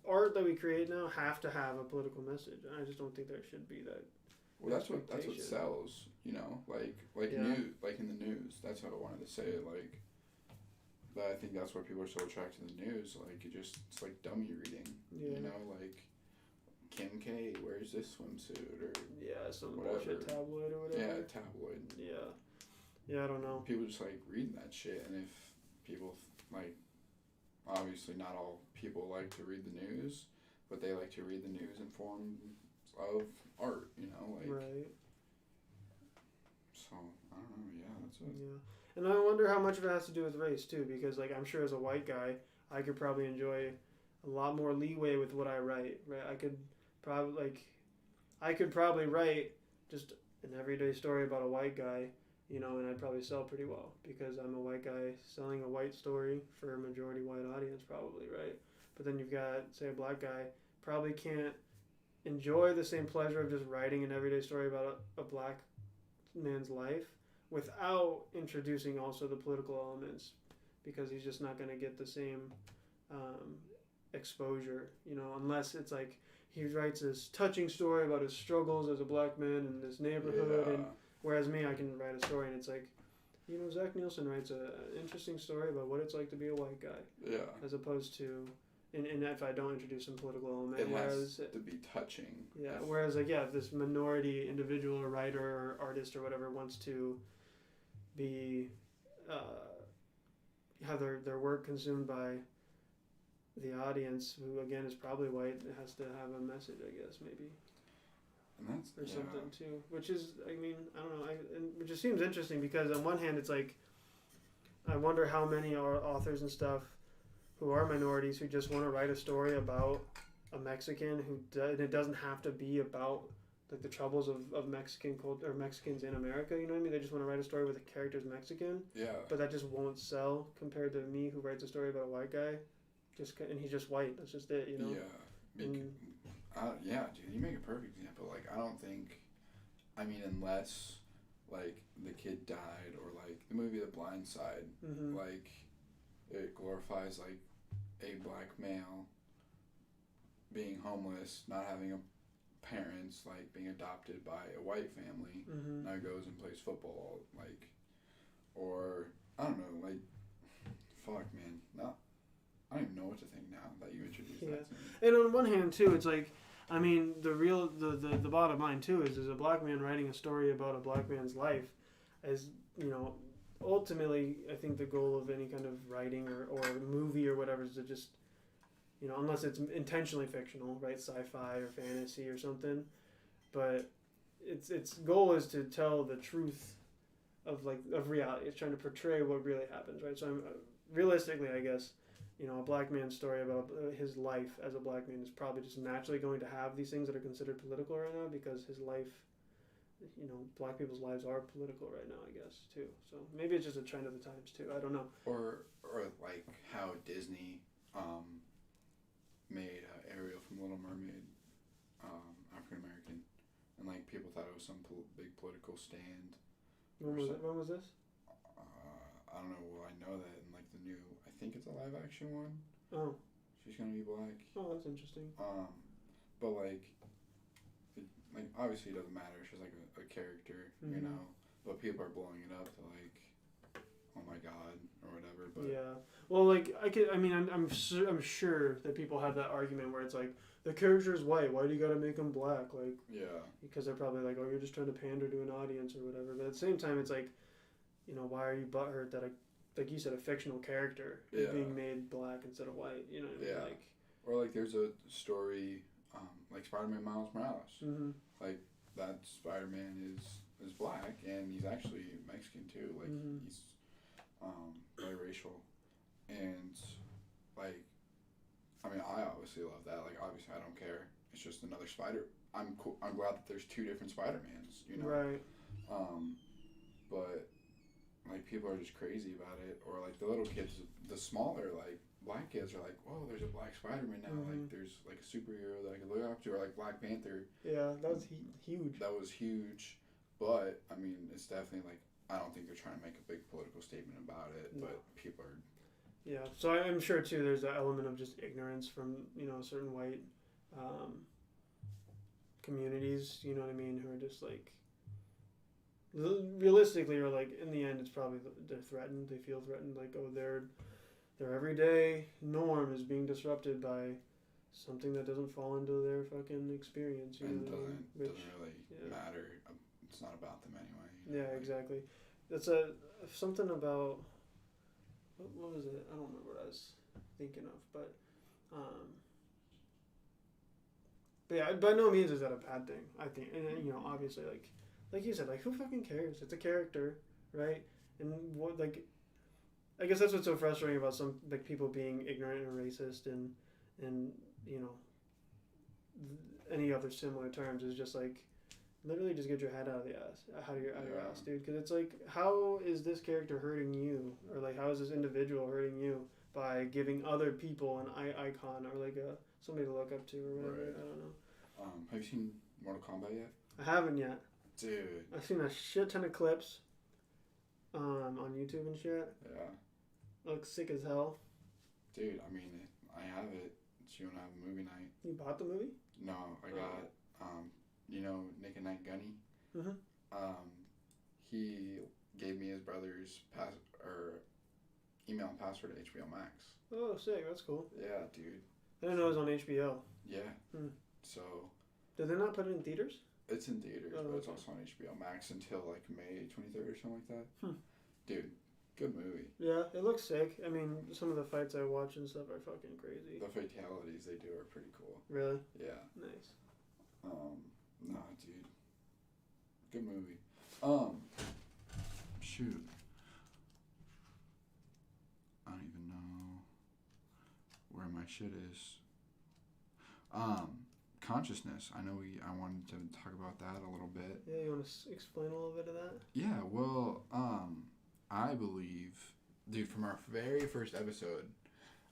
art that we create now have to have a political message? I just don't think there should be that. Well, that's what sells, like Yeah. news, like in the news. That's how I wanted to say it, like. But I think that's why people are so attracted to the news. Like, it's like dummy reading. Yeah. Like Kim K wears this swimsuit or Yeah, some whatever. bullshit tabloid or whatever. Yeah, tabloid. Yeah. Yeah, I don't know. People just like reading that shit, and if people like, obviously not all people like to read the news, but they like to read the news in forms of art. Like. Right. So I don't know. Yeah, that's it. Yeah. And I wonder how much of it has to do with race too, because like I'm sure as a white guy, I could probably enjoy a lot more leeway with what I write. Right, I could probably write just an everyday story about a white guy, and I'd probably sell pretty well because I'm a white guy selling a white story for a majority white audience, probably, right? But then you've got, say, a black guy probably can't enjoy the same pleasure of just writing an everyday story about a black man's life without introducing also the political elements, because he's just not going to get the same exposure, unless it's like he writes this touching story about his struggles as a black man in this neighborhood, Yeah. and whereas me, I can write a story and it's like, Zach Nielsen writes an interesting story about what it's like to be a white guy, Yeah. as opposed to, and if I don't introduce some political element, It has to be touching. Yeah, whereas like if this minority individual or writer or artist or whatever wants to be have their work consumed by the audience, who again is probably white, it has to have a message, I guess, maybe. And that's Or something too, which is, I mean, I don't know, which just seems interesting because on one hand it's like, I wonder how many authors and stuff who are minorities who just want to write a story about a Mexican and it doesn't have to be about like the troubles of Mexican culture or Mexicans in America. You know what I mean? They just want to write a story where the character's Mexican. Yeah. But that just won't sell compared to me who writes a story about a white guy, and he's just white. That's just it. Yeah. Yeah, dude, you make a perfect example. Like, I don't think, I mean, unless like the kid died or like the movie The Blind Side, Mm-hmm. like it glorifies like a black male being homeless, not having parents, like being adopted by a white family. Mm-hmm. Now goes and plays football, like, or I don't know, like, fuck, man, no, I don't even know what to think now that you introduced that to me. And on one hand too, it's like, I mean, the bottom line too is a black man writing a story about a black man's life, as ultimately, I think the goal of any kind of writing or movie or whatever is to just, unless it's intentionally fictional, right, sci-fi or fantasy or something, but its goal is to tell the truth of reality. It's trying to portray what really happens, right? So realistically, I guess, a black man's story about his life as a black man is probably just naturally going to have these things that are considered political right now because his life, black people's lives are political right now, I guess, too. So maybe it's just a trend of the times, too. I don't know. Or like how Disney made Ariel from Little Mermaid African American, and like people thought it was some big political stand. When was this? I don't know. Well, I know that in like the new, I think it's a live action one. Oh. She's gonna be black. Oh, that's interesting. But like obviously it doesn't matter. She's like a character, Mm-hmm. But people are blowing it up to like, oh my god, or whatever. But yeah. Well, like I'm sure that people have that argument where it's like the character is white. Why do you gotta make him black? Like, Yeah. because they're probably like, oh, you're just trying to pander to an audience or whatever. But at the same time, it's like, why are you butthurt that like you said, a fictional character is being made black instead of white? You know what I mean? Yeah. Like, or like there's a story, like Spider-Man Miles Morales. mm-hmm. Like that Spider-Man is black and he's actually Mexican too. Like he's biracial, and like I mean I obviously love that. Like obviously I don't care. It's just another Spider. I'm glad that there's two different Spider-Mans. Right. But like people are just crazy about it, or like the little kids, the smaller like black kids are like, whoa, there's a black Spider-Man now. Like there's like a superhero that I can look up to, or like Black Panther. Yeah, that was huge. That was huge, but I mean, it's definitely like I don't think they're trying to make a big political statement about it, but people are. Yeah, so I'm sure too. There's an element of just ignorance from certain white communities. You know what I mean? Who are just like. Realistically, or like in the end, it's probably they're threatened. They feel threatened. Like, oh, their everyday norm is being disrupted by something that doesn't fall into their fucking experience. And doesn't really matter. It's not about them anyway. Yeah, exactly. That's something about what was it? I don't remember what I was thinking of, but yeah, by no means is that a bad thing. I think, and obviously, like you said, like who fucking cares? It's a character, right? And what like, I guess that's what's so frustrating about some like people being ignorant and racist and any other similar terms is just like literally just get your head out of your ass, dude. Because it's like, how is this character hurting you, or like how is this individual hurting you by giving other people an icon or like somebody to look up to or whatever? Right. I don't know. Have you seen Mortal Kombat yet? I haven't yet. Dude. I've seen a shit ton of clips on YouTube and shit. Yeah. Looks sick as hell. Dude, I mean, I have it. So you want to have a movie night? You bought the movie? No, I got, Nick and Night Gunny? Mm-hmm. He gave me his brother's email and password to HBO Max. Oh, sick. That's cool. Yeah, dude. I didn't know it was on HBO. Yeah. Hmm. So. Did they not put it in theaters? It's in theaters, but it's also on HBO Max until like May 23rd or something like that. Dude, good movie. Yeah, it looks sick. I mean, some of the fights I watch and stuff are fucking crazy. The fatalities they do are pretty cool. Really? Yeah. Nice. Nah, dude. Good movie. Shoot. I don't even know where my shit is. Consciousness. I wanted to talk about that a little bit. Yeah, you want to explain a little bit of that? Yeah, well, I believe, dude, from our very first episode,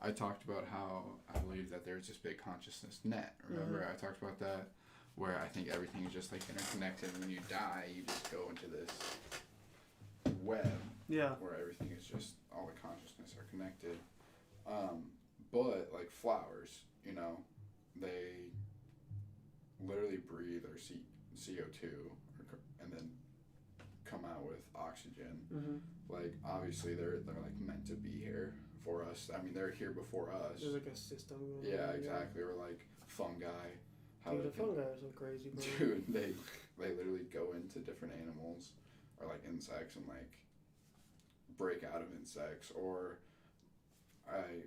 I talked about how I believe that there's this big consciousness net. Remember, I talked about that, where I think everything is just like interconnected. When you die, you just go into this web. Yeah. Where everything is just, all the consciousness are connected. But like flowers, they literally breathe or CO2 and then come out with oxygen. Mm-hmm. Like obviously they're like meant to be here for us. I mean, they're here before us. There's like a system going on. Yeah, exactly. Or like fungi. Dude, the fungi are so crazy, bro. Dude, they literally go into different animals or like insects and like break out of insects. Or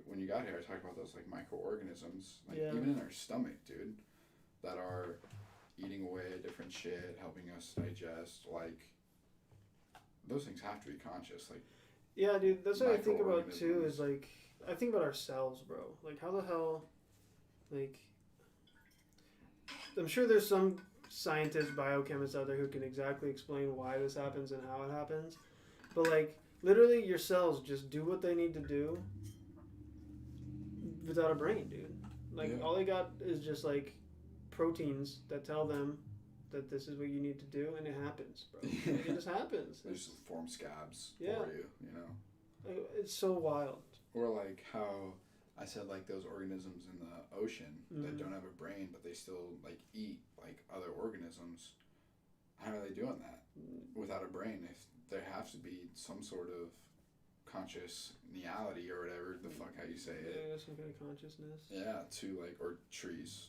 when you got here, I talked about those like microorganisms, like even in our stomach, dude, that are eating away at different shit, helping us digest. Like those things have to be conscious. Like, yeah, dude, that's what I think about too. Is like I think about ourselves, bro. Like how the hell, like I'm sure there's some scientists, biochemists out there who can exactly explain why this happens and how it happens, but like literally your cells just do what they need to do without a brain, dude. Like all they got is just like proteins that tell them that this is what you need to do, and it happens, bro. Like, it just happens. They just form scabs for you, It's so wild. Or like how I said, like those organisms in the ocean that don't have a brain, but they still like eat like other organisms. How are they doing that without a brain? If there has to be some sort of consciousnality or whatever the fuck how you say it. Yeah, some kind of consciousness. Yeah, to like, or trees.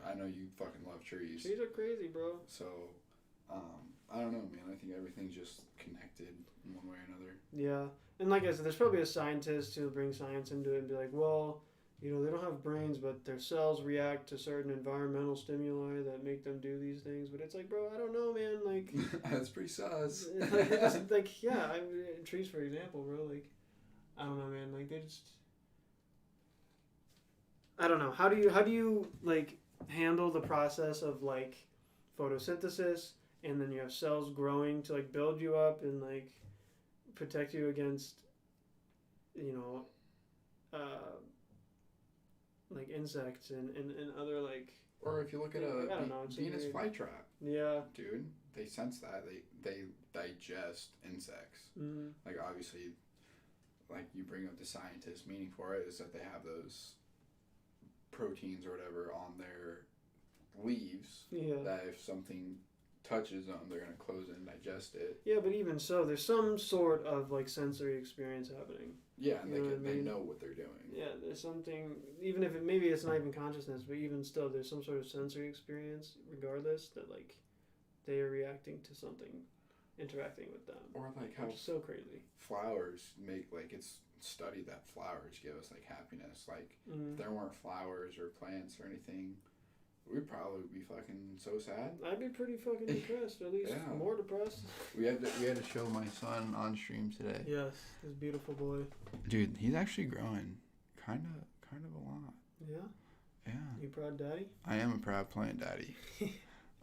I know you fucking love trees. Trees are crazy, bro. So, I don't know, man. I think everything's just connected in one way or another. Yeah, and like I said, there's probably a scientist who'll bring science into it and be like, well, you know, they don't have brains, but their cells react to certain environmental stimuli that make them do these things. But it's like, bro, I don't know, man. Like, That's pretty sus. Trees, for example, bro. Like, I don't know, man. Like, they just, I don't know. How do you like handle the process of like photosynthesis, and then you have cells growing to like build you up and like protect you against, you know, like insects and other like. Or if you look at Venus flytrap. Yeah. Dude, they sense that. They digest insects. Mm-hmm. Like, obviously, like you bring up the scientist meaning for it is that they have those proteins or whatever on their leaves. Yeah. That if something touches them, they're going to close it and digest it. Yeah, but even so, there's some sort of like sensory experience happening. Yeah, and they mean? know what they're doing. Yeah, there's something, even if maybe it's not even consciousness, but even still, there's some sort of sensory experience, regardless, that like they are reacting to something, interacting with them. Or like how so crazy. Flowers make, like, it's studied that flowers give us like happiness. Like, if there weren't flowers or plants or anything, we'd probably be fucking so sad. I'd be pretty fucking depressed, or at least more depressed. We had to show my son on stream today. Yes, this beautiful boy. Dude, he's actually growing, kind of a lot. Yeah. Yeah. You proud daddy? I am a proud plant daddy.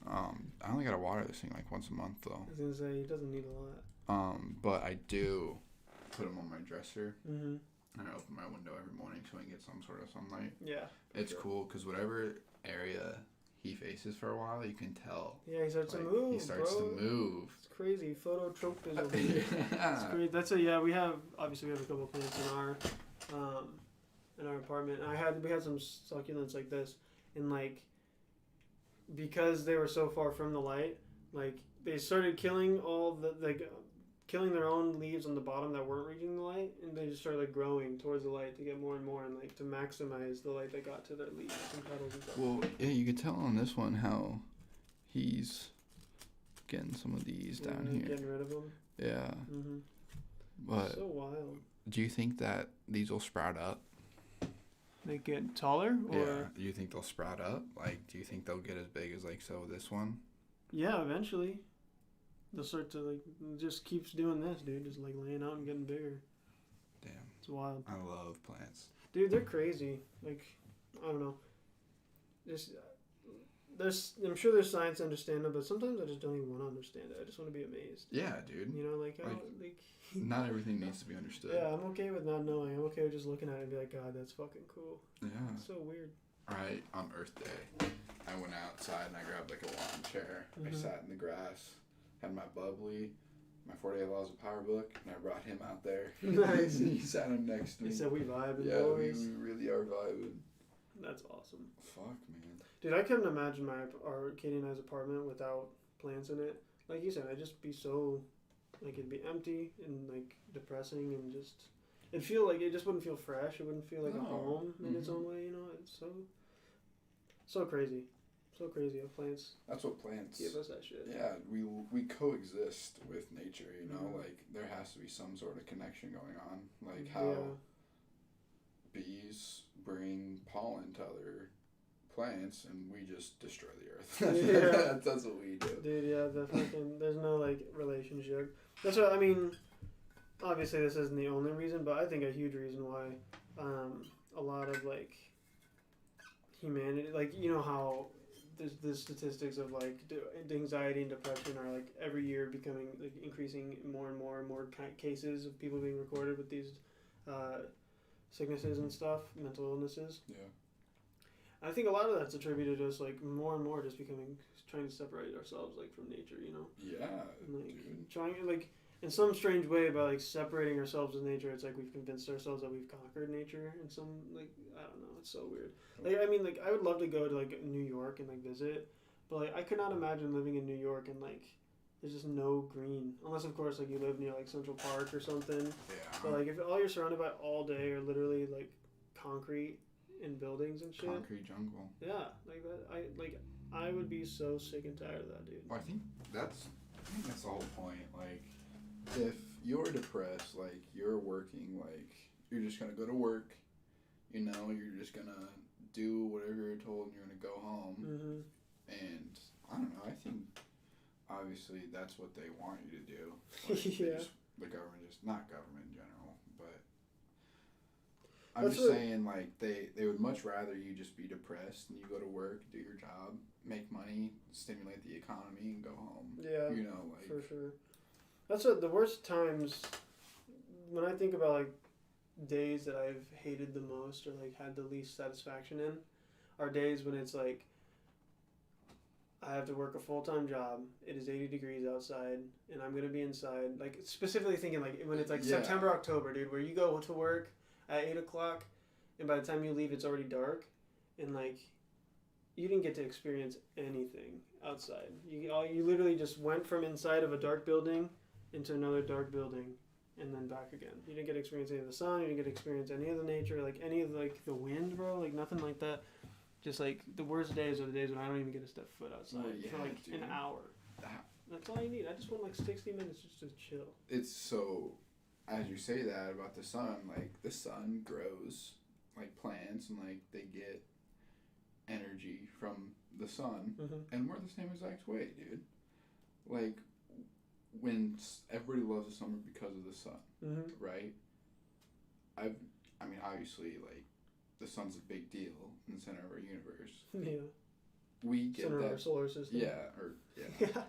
I only gotta water this thing like once a month though. I was gonna say he doesn't need a lot. But I do put him on my dresser. Mm-hmm. And I open my window every morning so I can get some sort of sunlight. Yeah. It's cool because whatever area he faces for a while, you can tell. Yeah, he starts to move. He starts to move. It's crazy. Phototropism. Yeah. It's great. we have a couple of plants in our apartment. We had some succulents like this, and like because they were so far from the light, like they started killing killing their own leaves on the bottom that weren't reaching the light, and they just started like growing towards the light to get more and more, and like to maximize the light that got to their leaves and petals and stuff. Well, yeah, you could tell on this one how he's getting some of these down here. Getting rid of them. Yeah. Mm-hmm. But so wild. Do you think that these will sprout up? They get taller, or yeah? Do you think they'll sprout up? Like, do you think they'll get as big as like this one? Yeah, eventually. They'll start to like just keeps doing this, dude. Just like laying out and getting bigger. Damn. It's wild. I love plants. Dude, they're crazy. Like, I don't know. I'm sure there's science to understand it, but sometimes I just don't even want to understand it. I just want to be amazed. Yeah, dude. You know, like not everything needs to be understood. Yeah, I'm okay with not knowing. I'm okay with just looking at it and be like, God, that's fucking cool. Yeah. It's so weird. Right, on Earth Day, I went outside and I grabbed like a lawn chair. Mm-hmm. I sat in the grass, had my bubbly, my 48 Laws of Power book, and I brought him out there. Nice. He sat him next to me. He said we vibing, yeah, boys. we really are vibing. That's awesome. Fuck, man. Dude, I couldn't imagine our Katie and I's apartment without plants in it. Like you said, I'd just be so, like, it'd be empty and, like, depressing and just, it'd feel like, it just wouldn't feel fresh. It wouldn't feel like a home in its own way, you know? It's so crazy. So crazy how plants. That's what plants give us that shit. Yeah, we coexist with nature, you know? Like, there has to be some sort of connection going on. Like, how bees bring pollen to other plants and we just destroy the earth. That's what we do. Dude, yeah, there's no, like, relationship. That's what, I mean, obviously this isn't the only reason, but I think a huge reason why a lot of, like, humanity, like, you know how there's the statistics of, like, anxiety and depression are, like, every year becoming, like, increasing more and more cases of people being recorded with these sicknesses and stuff, mental illnesses. Yeah. I think a lot of that's attributed to us, like, more and more just trying to separate ourselves, like, from nature, you know? Yeah, and, like, dude. trying, like, in some strange way, by, like, separating ourselves with nature, it's like we've convinced ourselves that we've conquered nature in some, like, I don't know, it's so weird. Like, I mean, like, I would love to go to, like, New York and, like, visit, but, like, I could not imagine living in New York and, like, there's just no green. Unless, of course, like you live near like Central Park or something. Yeah. But like if all you're surrounded by all day are literally like concrete and buildings and shit. Concrete jungle. Yeah, like that. I would be so sick and tired of that, dude. Well, I think that's the whole point. Like, if you're depressed, like you're working, like you're just gonna go to work. You know, you're just gonna do whatever you're told, and you're gonna go home. Mm-hmm. And I don't know. I think obviously that's what they want you to do. Like, Yeah. The government, just not government in general, but I'm That's just what- saying, like they would much rather you just be depressed and you go to work, do your job, make money, stimulate the economy, and go home. Yeah. You know, like For sure. That's what the worst times when I think about like days that I've hated the most or like had the least satisfaction in are days when it's like I have to work a full-time job. It is 80 degrees outside and I'm going to be inside. Like specifically thinking like when it's like Yeah. September, October, dude, where you go to work at 8 o'clock and by the time you leave it's already dark and like you didn't get to experience anything outside. You literally just went from inside of a dark building into another dark building and then back again. You didn't get to experience any of the sun. You didn't get to experience any of the nature, like any of like the wind, bro. Like nothing like that. Just like the worst days are the days when I don't even get to step foot outside Well, for yeah, like dude. an hour. That- That's all you need. I just want like 60 minutes just to chill. it's so. As you say that about the sun, like the sun grows like plants and like they get energy from the sun, Mm-hmm. and we're the same exact way, dude. Like when everybody loves the summer because of the sun, Mm-hmm. right? I mean, obviously, like the sun's a big deal in the center of our universe. Yeah. We get Center of our that, solar system. yeah. Yeah.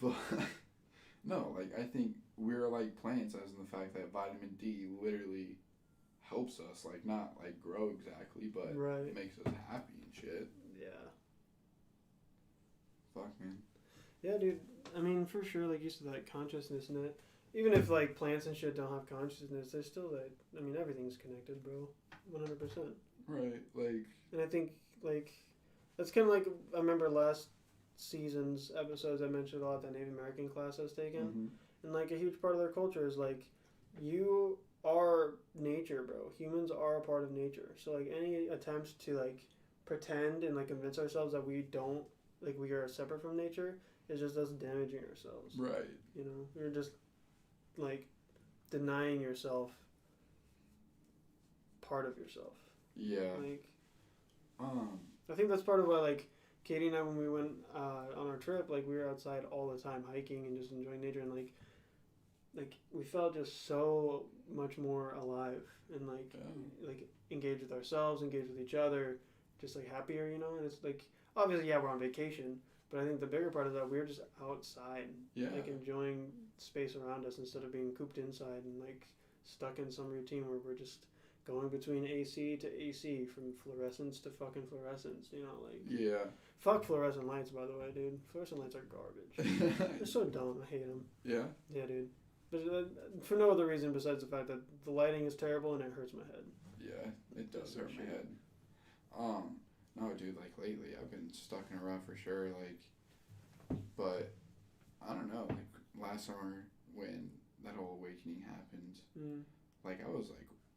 But no, like I think we're like plants, as in the fact that vitamin D literally helps us, like not like grow exactly, but Right. it makes us happy and shit. Yeah. Fuck, man. Yeah, dude. I mean, for sure, like you said, that consciousness in it. Even if like plants and shit don't have consciousness, there's still that. I mean, everything's connected, bro. 100%. Right, like And I think like that's kind of like I remember last season's episodes I mentioned a lot that Native American class I was taking, mhm. and like a huge part of their culture is like you are nature, bro. Humans are a part of nature. So like any attempts to like pretend and like convince ourselves that we don't like we are separate from nature is just us damaging ourselves. Right. You know, you're just like denying yourself part of yourself. Yeah. Like Um. I think that's part of why like Katie and I when we went on our trip, like we were outside all the time hiking and just enjoying nature and like we felt just so much more alive and like Yeah. like engaged with ourselves, engaged with each other, just like happier, you know. And it's like obviously yeah we're on vacation, but I think the bigger part of that we're just outside, Yeah. like enjoying space around us instead of being cooped inside and like stuck in some routine where we're just going between AC to AC from fluorescence to fucking fluorescence, you know, like Yeah. fuck fluorescent lights by the way, dude. Fluorescent lights are garbage. They're so dumb. I hate them. Yeah. Yeah, dude. But for no other reason besides the fact that the lighting is terrible and it hurts my head. Yeah. It does hurt my Shit. head. No, dude. Like lately, I've been stuck in a rut for sure. Like, but I don't know. Like last summer when that whole awakening happened, Mm. like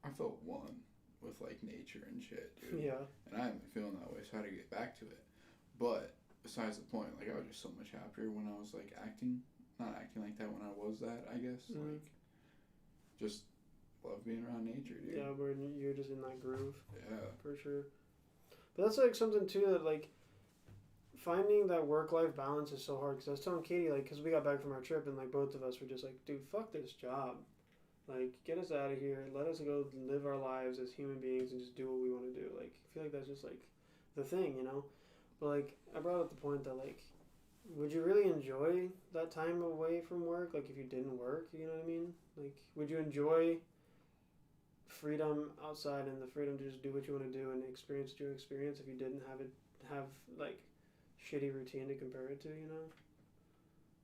I felt one with like nature and shit, dude. Yeah. And I haven't been feeling that way, so I had to get back to it. But besides the point, like I was just so much happier when I was like not acting like that when I was that, I guess. Mhm. Like just love being around nature, dude. Yeah, where you're just in that groove Yeah. for sure. But that's like something too that like finding that work-life balance is so hard because I was telling Katie like because we got back from our trip and like both of us were just like dude fuck this job, like get us out of here, let us go live our lives as human beings and just do what we want to do. Like I feel like that's just like the thing, you know. But like I brought up the point that like would you really enjoy that time away from work like if you didn't work, you know what I mean? Like would you enjoy freedom outside and the freedom to just do what you want to do and experience what you experience if you didn't have like shitty routine to compare it to, you know?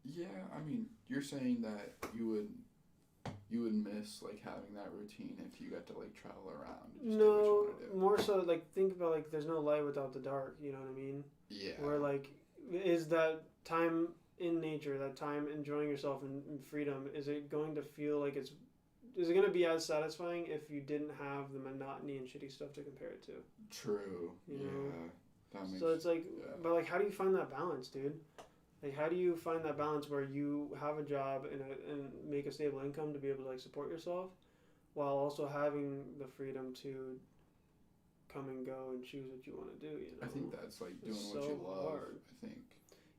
Yeah, I mean, you're saying that you would miss like having that routine if you got to like travel around and just do what No, you want to do. more so like think about like there's no light without the dark, you know what I mean? Yeah. Where like is that time in nature, that time enjoying yourself in freedom, is it going to feel like it's? Is it going to be as satisfying if you didn't have the monotony and shitty stuff to compare it to? True. You yeah. know? That makes, So it's like, yeah. but like, how do you find that balance, dude? Like, how do you find that balance where you have a job and make a stable income to be able to like support yourself, while also having the freedom to come and go and choose what you want to do? You know, I think that's like doing It's what you so love. hard. I think.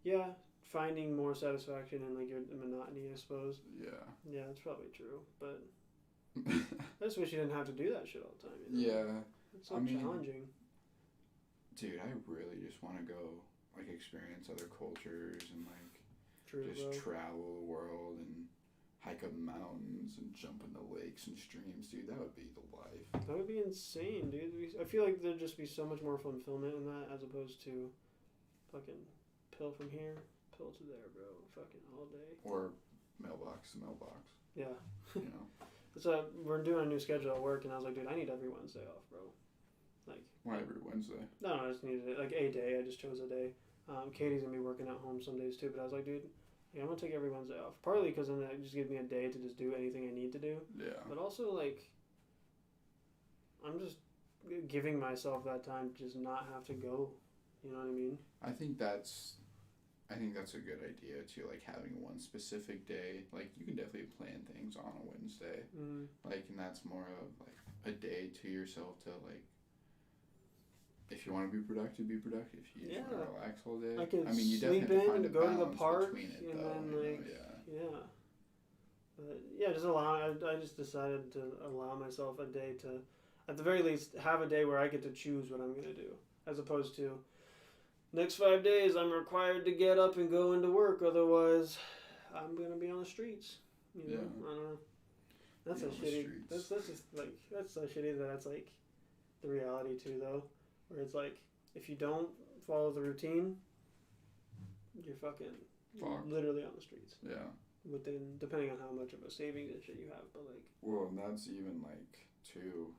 Yeah, finding more satisfaction in like your monotony, I suppose. Yeah. Yeah, that's probably true. But I just wish you didn't have to do that shit all the time. You know? Yeah. It's so I mean, challenging. Dude, I really just want to go like experience other cultures and like True, just bro. travel the world and hike up mountains and jump into lakes and streams, dude. That would be the life. That would be insane, dude. I feel like there'd just be so much more fulfillment in that as opposed to fucking pill from here, pill to there, bro. Fucking all day. Or mailbox to mailbox. Yeah. You know. So we're doing a new schedule at work, and I was like, dude, I need every Wednesday off, bro. Like. Why every Wednesday? No, I just needed it. Like a day. I just chose a day. Katie's gonna be working at home some days too, but I was like, dude, yeah, I'm gonna take every Wednesday off. Partly because then that just gives me a day to just do anything I need to do. Yeah. But also like, I'm just giving myself that time to just not have to go. You know what I mean? I think that's a good idea too. Like having one specific day. Like you can definitely plan things on a Wednesday. Mm. Like, and that's more of like a day to yourself to like. If you want to be productive, be productive. If you just want to relax all day. I could you sleep definitely have to in, find a go to the balance park, between it, and though, then you know, like yeah. But yeah, just allow. I just decided to allow myself a day to, at the very least, have a day where I get to choose what I'm gonna do, as opposed to, next 5 days I'm required to get up and go into work, otherwise, I'm gonna be on the streets. You know, I don't know. That's Be a on the shitty. streets. That's just like that's so shitty that that's like, the reality too though, where it's like if you don't follow the routine, you're fucking Fucked. literally on the streets. Yeah. Within, depending on how much of a savings and shit you have, but like. Well, and that's even like too.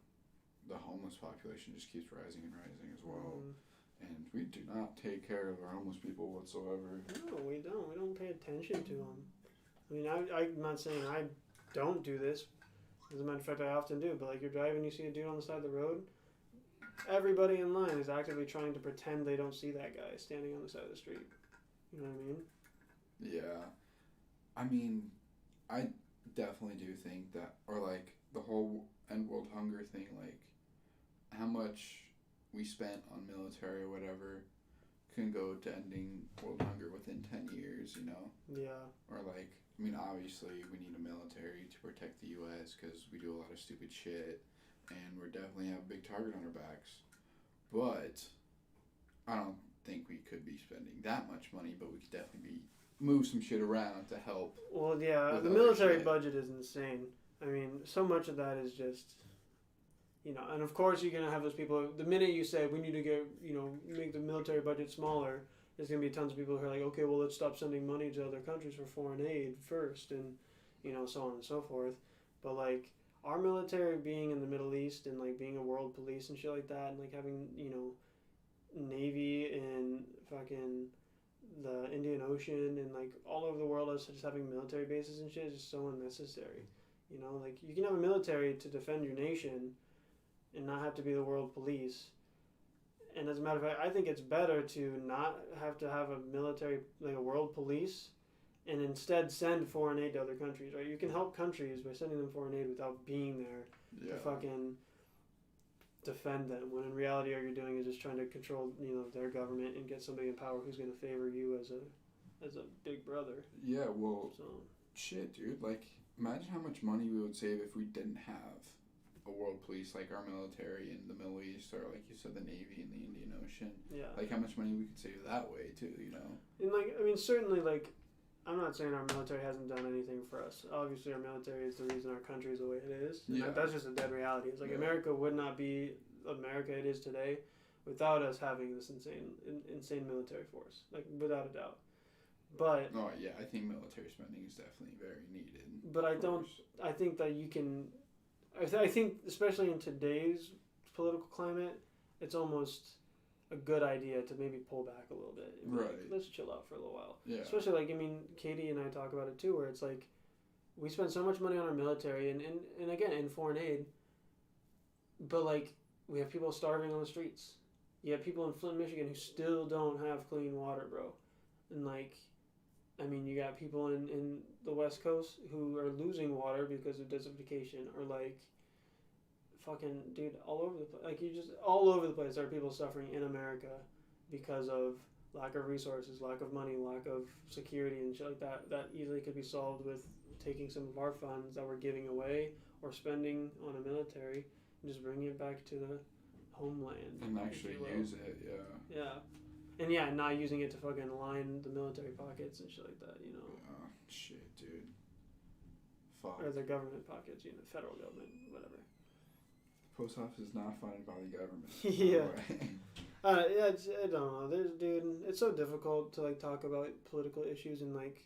The homeless population just keeps rising and rising as well, and we do not take care of our homeless people whatsoever. No, we don't. We don't pay attention to them. I mean, I'm not saying I don't do this. As a matter of fact, I often do. But like, you're driving, you see a dude on the side of the road. Everybody in line is actively trying to pretend they don't see that guy standing on the side of the street. You know what I mean? Yeah. I mean, I definitely do think that, or like the whole end world hunger thing, like how much we spent on military or whatever can go to ending world hunger within 10 years, you know? Yeah. Or like, I mean, obviously we need a military to protect the U.S. because we do a lot of stupid shit. And we're definitely have a big target on our backs. But I don't think we could be spending that much money, but we could definitely move some shit around to help. Well, yeah, with the other military shit. budget is insane. I mean, so much of that is just, you know, and of course you're going to have those people, the minute you say we need to get, you know, make the military budget smaller, there's going to be tons of people who are like, okay, well, let's stop sending money to other countries for foreign aid first, and, you know, so on and so forth. But, like, our military being in the Middle East and like being a world police and shit like that, and like having, you know, Navy and fucking the Indian Ocean and like all over the world, us just having military bases and shit is just so unnecessary. You know, like you can have a military to defend your nation and not have to be the world police. And as a matter of fact, I think it's better to not have to have a military, like a world police, and instead send foreign aid to other countries, right? You can help countries by sending them foreign aid without being there to fucking defend them, when in reality all you're doing is just trying to control, you know, their government and get somebody in power who's going to favor you as a big brother. Yeah, well, So shit, dude. Like, imagine how much money we would save if we didn't have a world police like our military in the Middle East, or like you said, the Navy in the Indian Ocean. yeah. Like, how much money we could save that way, too, you know? And like, I mean, certainly, like, I'm not saying our military hasn't done anything for us. Obviously, our military is the reason our country is the way it is. And Yeah. that's just a dead reality. It's like Yeah. America would not be America it is today without us having this insane military force, like without a doubt. But Oh, yeah, I think military spending is definitely very needed. But I of don't. course. I think that you can. I think especially in today's political climate, it's almost a good idea to maybe pull back a little bit. And be like, Right. let's chill out for a little while. Yeah. Especially like, I mean, Katie and I talk about it too, where it's like we spend so much money on our military and again in foreign aid, but like we have people starving on the streets. You have people in Flint, Michigan who still don't have clean water, bro. And like, I mean, you got people in the West Coast who are losing water because of desertification, or like, fucking dude, all over the place. Like, you just all over the place. There are people suffering in America because of lack of resources, lack of money, lack of security, and shit like that. That easily could be solved with taking some of our funds that we're giving away or spending on a military and just bringing it back to the homeland And if actually you will. use it, yeah. Yeah. And yeah, not using it to fucking line the military pockets and shit like that, you know. Shit, dude. Fuck. Or the government pockets, you know, federal government, whatever. Post office is not funded by the government. Yeah. No way. Yeah, I don't know. It's so difficult to like talk about political issues and like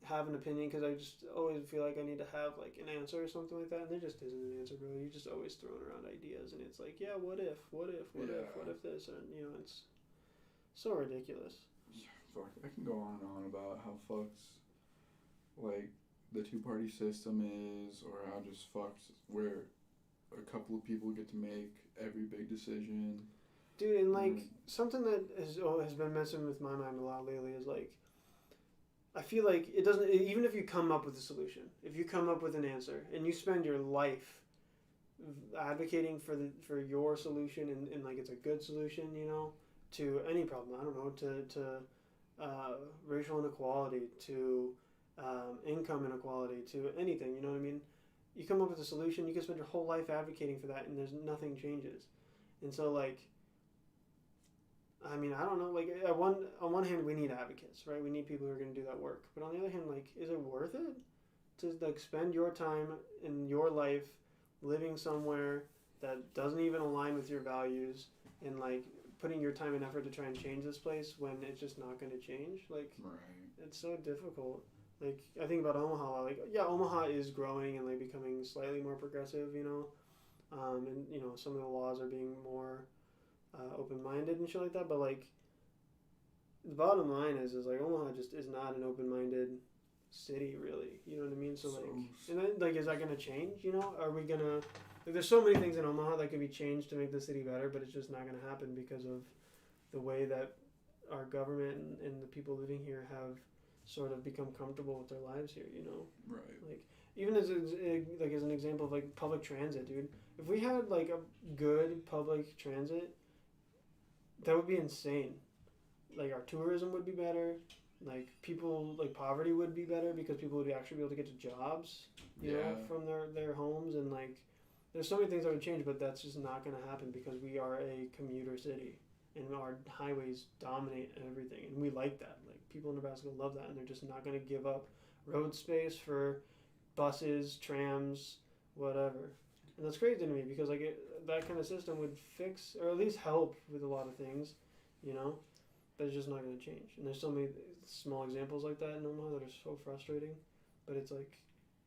have an opinion, because I just always feel like I need to have like an answer or something like that, and there just isn't an answer, bro. You're just always throwing around ideas, and it's like, yeah, what if this, and you know, it's so ridiculous. Fuck, I can go on and on about how fucked, like, the two-party system is, or how just fucked where a couple of people get to make every big decision. Dude, and like something that has been messing with my mind a lot lately is like, I feel like it doesn't, even if you come up with a solution, if you come up with an answer and you spend your life advocating for your solution, and like it's a good solution, you know, to any problem, I don't know, to racial inequality, to income inequality, to anything, you know what I mean? You come up with a solution, you can spend your whole life advocating for that, and there's nothing changes. And so like, I mean, I don't know, like, on one hand, we need advocates, right? We need people who are going to do that work. But on the other hand, like, is it worth it to, like, spend your time in your life living somewhere that doesn't even align with your values, and, like, putting your time and effort to try and change this place when it's just not going to change? Like, Right. it's so difficult. Like, I think about Omaha, like, yeah, Omaha is growing and, like, becoming slightly more progressive, you know? And, you know, some of the laws are being more open-minded and shit like that, but like the bottom line is like Omaha just is not an open-minded city, really, you know what I mean? So like, and then like, is that gonna change, you know? Are we gonna, like, there's so many things in Omaha that could be changed to make the city better, but it's just not gonna happen because of the way that our government and the people living here have sort of become comfortable with their lives here, you know? Right. Like, even as an example of like public transit, dude, if we had like a good public transit, that would be insane. Like, our tourism would be better. Like, people, like, poverty would be better because people would actually be able to get to jobs, you know, from their homes. And, like, there's so many things that would change, but that's just not going to happen because we are a commuter city. And our highways dominate everything. And we like that. Like, people in Nebraska love that. And they're just not going to give up road space for buses, trams, whatever. And that's crazy to me because, like, that kind of system would fix, or at least help with a lot of things, you know, but it's just not going to change. And there's so many small examples like that in Omaha that are so frustrating. But it's like,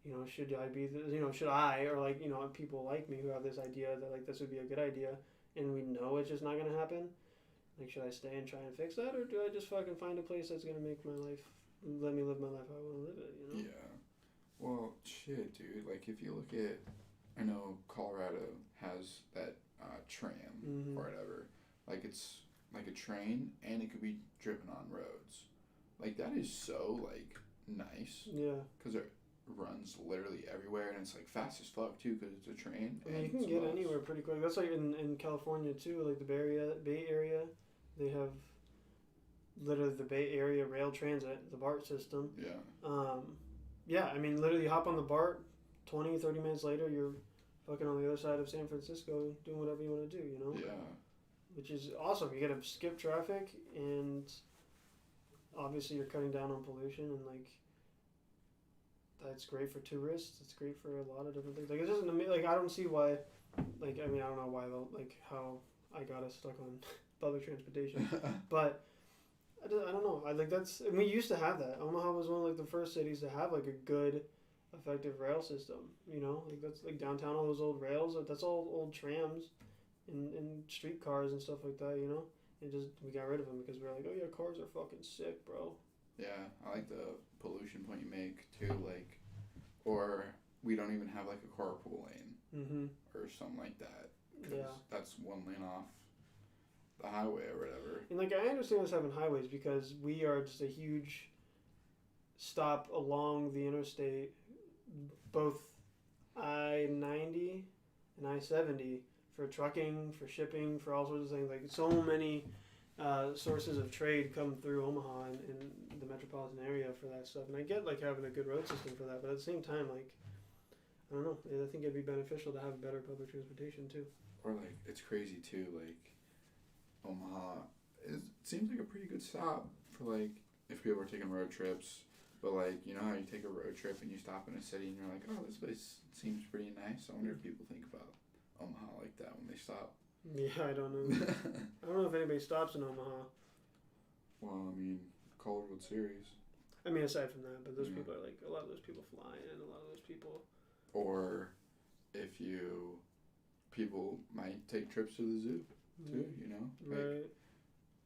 you know, should I, or like, you know, people like me who have this idea that like this would be a good idea, and we know it's just not going to happen, like, should I stay and try and fix that, or do I just fucking find a place that's going to make my life, let me live my life how I want to live it, you know? Yeah. Well, shit, dude. Like, if you look at, I know Colorado has that tram or whatever. Like, it's like a train, and it could be driven on roads. Like, that is so, like, nice. Yeah. Because it runs literally everywhere, and it's, like, fast as fuck, too, because it's a train. I mean, you can get anywhere pretty quick. That's like in California, too, like the Bay Area. They have literally the Bay Area Rail Transit, the BART system. Yeah. Yeah, I mean, literally you hop on the BART, 20, 30 minutes later, you're fucking on the other side of San Francisco doing whatever you want to do, you know? Yeah. Which is awesome. You get to skip traffic, and obviously you're cutting down on pollution, and, like, that's great for tourists. It's great for a lot of different things. Like, it doesn't, like, I don't see why, like, I mean, I don't know why, like, how I got us stuck on public transportation, but I don't know. I like that's. And we used to have that. Omaha was one of like the first cities to have like a good, effective rail system. You know, like that's like downtown. All those old rails. That's all old trams, and streetcars and stuff like that, you know. And just we got rid of them because we were like, oh yeah, cars are fucking sick, bro. Yeah, I like the pollution point you make too, like, or we don't even have like a carpool lane Mm-hmm. or something like that. 'Cause Yeah. that's one lane off the highway or whatever. And like I understand us having highways because we are just a huge stop along the interstate, both I-90 and I-70 for trucking, for shipping, for all sorts of things. Like so many sources of trade come through Omaha and the metropolitan area for that stuff. And I get like having a good road system for that, but at the same time, like I don't know, I think it'd be beneficial to have better public transportation too. Or like it's crazy too, like Omaha seems like a pretty good stop for like if people are taking road trips. But like you know how you take a road trip and you stop in a city and you're like, oh, this place seems pretty nice. I wonder if people think about Omaha like that when they stop. Yeah, I don't know. I don't know if anybody stops in Omaha. Well, I mean, College World Series. I mean, aside from that, but those Yeah. people are like a lot of those people fly in, a lot of those people. Or if people might take trips to the zoo too, you know? Like, Right.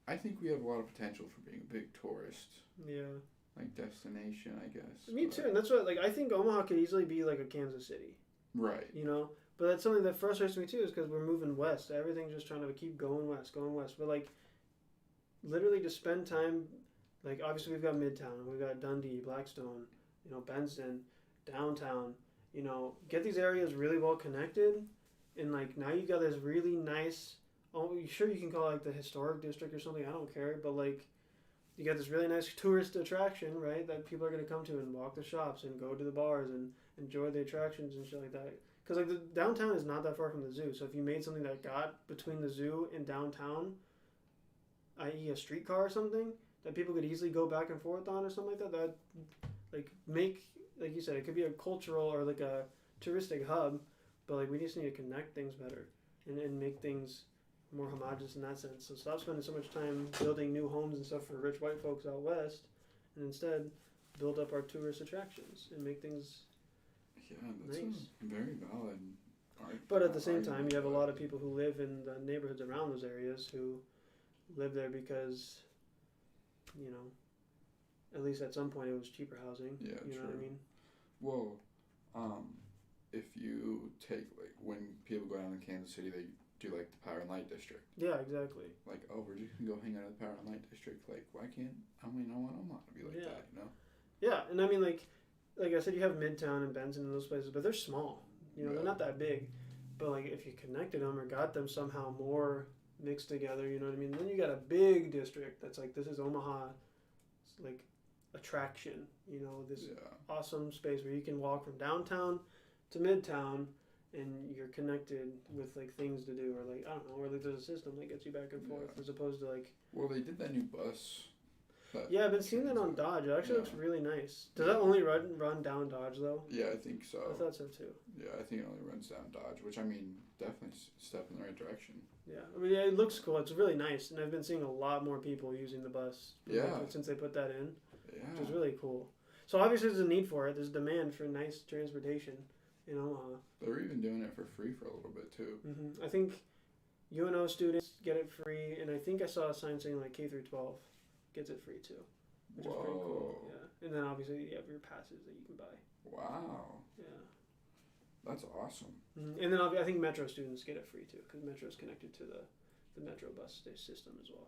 I think we have a lot of potential for being a big tourist Yeah. like destination, I guess. Me but- too, and that's what like I think Omaha could easily be like a Kansas City, Right. you know. But that's something that frustrates me too, is because we're moving west. Everything's just trying to keep going west. But like, literally, to spend time, like obviously we've got Midtown, we've got Dundee, Blackstone, you know, Benston, downtown. You know, get these areas really well connected, and like now you got this really nice. Oh, sure you can call it like the historic district or something. I don't care, but like. You got this really nice tourist attraction, right? That people are going to come to and walk the shops and go to the bars and enjoy the attractions and shit like that. Because like the downtown is not that far from the zoo. So if you made something that got between the zoo and downtown, i.e. a streetcar or something, that people could easily go back and forth on or something like that, like make, like you said, it could be a cultural or like a touristic hub. But like we just need to connect things better and make things more homogenous in that sense. So stop spending so much time building new homes and stuff for rich white folks out west, and instead build up our tourist attractions and make things. Yeah, that's Nice. a very valid. But at the same argument, time, you have a but- lot of people who live in the neighborhoods around those areas who live there because, you know, at least at some point it was cheaper housing. Yeah, you know what I true. mean? Well, if you take like when people go down to Kansas City, they do like the Power and Light District. Yeah, exactly. Like, oh, we're just gonna go hang out at the Power and Light District. Like, why can't? I mean, I want Omaha to be like Yeah. that, you know? Yeah, and I mean like I said, you have Midtown and Benson and those places, but they're small. You know, Yeah. they're not that big. But like if you connected them or got them somehow more mixed together, you know what I mean? Then you got a big district that's like this is Omaha, like attraction. You know, this Yeah. awesome space where you can walk from downtown to Midtown, and you're connected with like things to do, or like I don't know, or like there's a system that gets you back and forth, Yeah. as opposed to like. Well, they did that new bus. Yeah, I've been seeing that on Dodge. It actually looks really nice. Does that only run down Dodge though? Yeah, I think so. I thought so too. Yeah, I think it only runs down Dodge, which I mean, definitely step in the right direction. Yeah, I mean, yeah, it looks cool. It's really nice, and I've been seeing a lot more people using the bus. Yeah. Since they put that in, Yeah. which is really cool. So obviously, there's a need for it. There's demand for nice transportation in Omaha. They're even doing it for free for a little bit too. I think UNO students get it free, and I think I saw a sign saying like K through 12 gets it free too, which is pretty cool. Whoa. Yeah, and then obviously you have your passes that you can buy. Wow. Yeah. That's awesome. And then I think Metro students get it free too, because Metro is connected to the Metro bus system as well.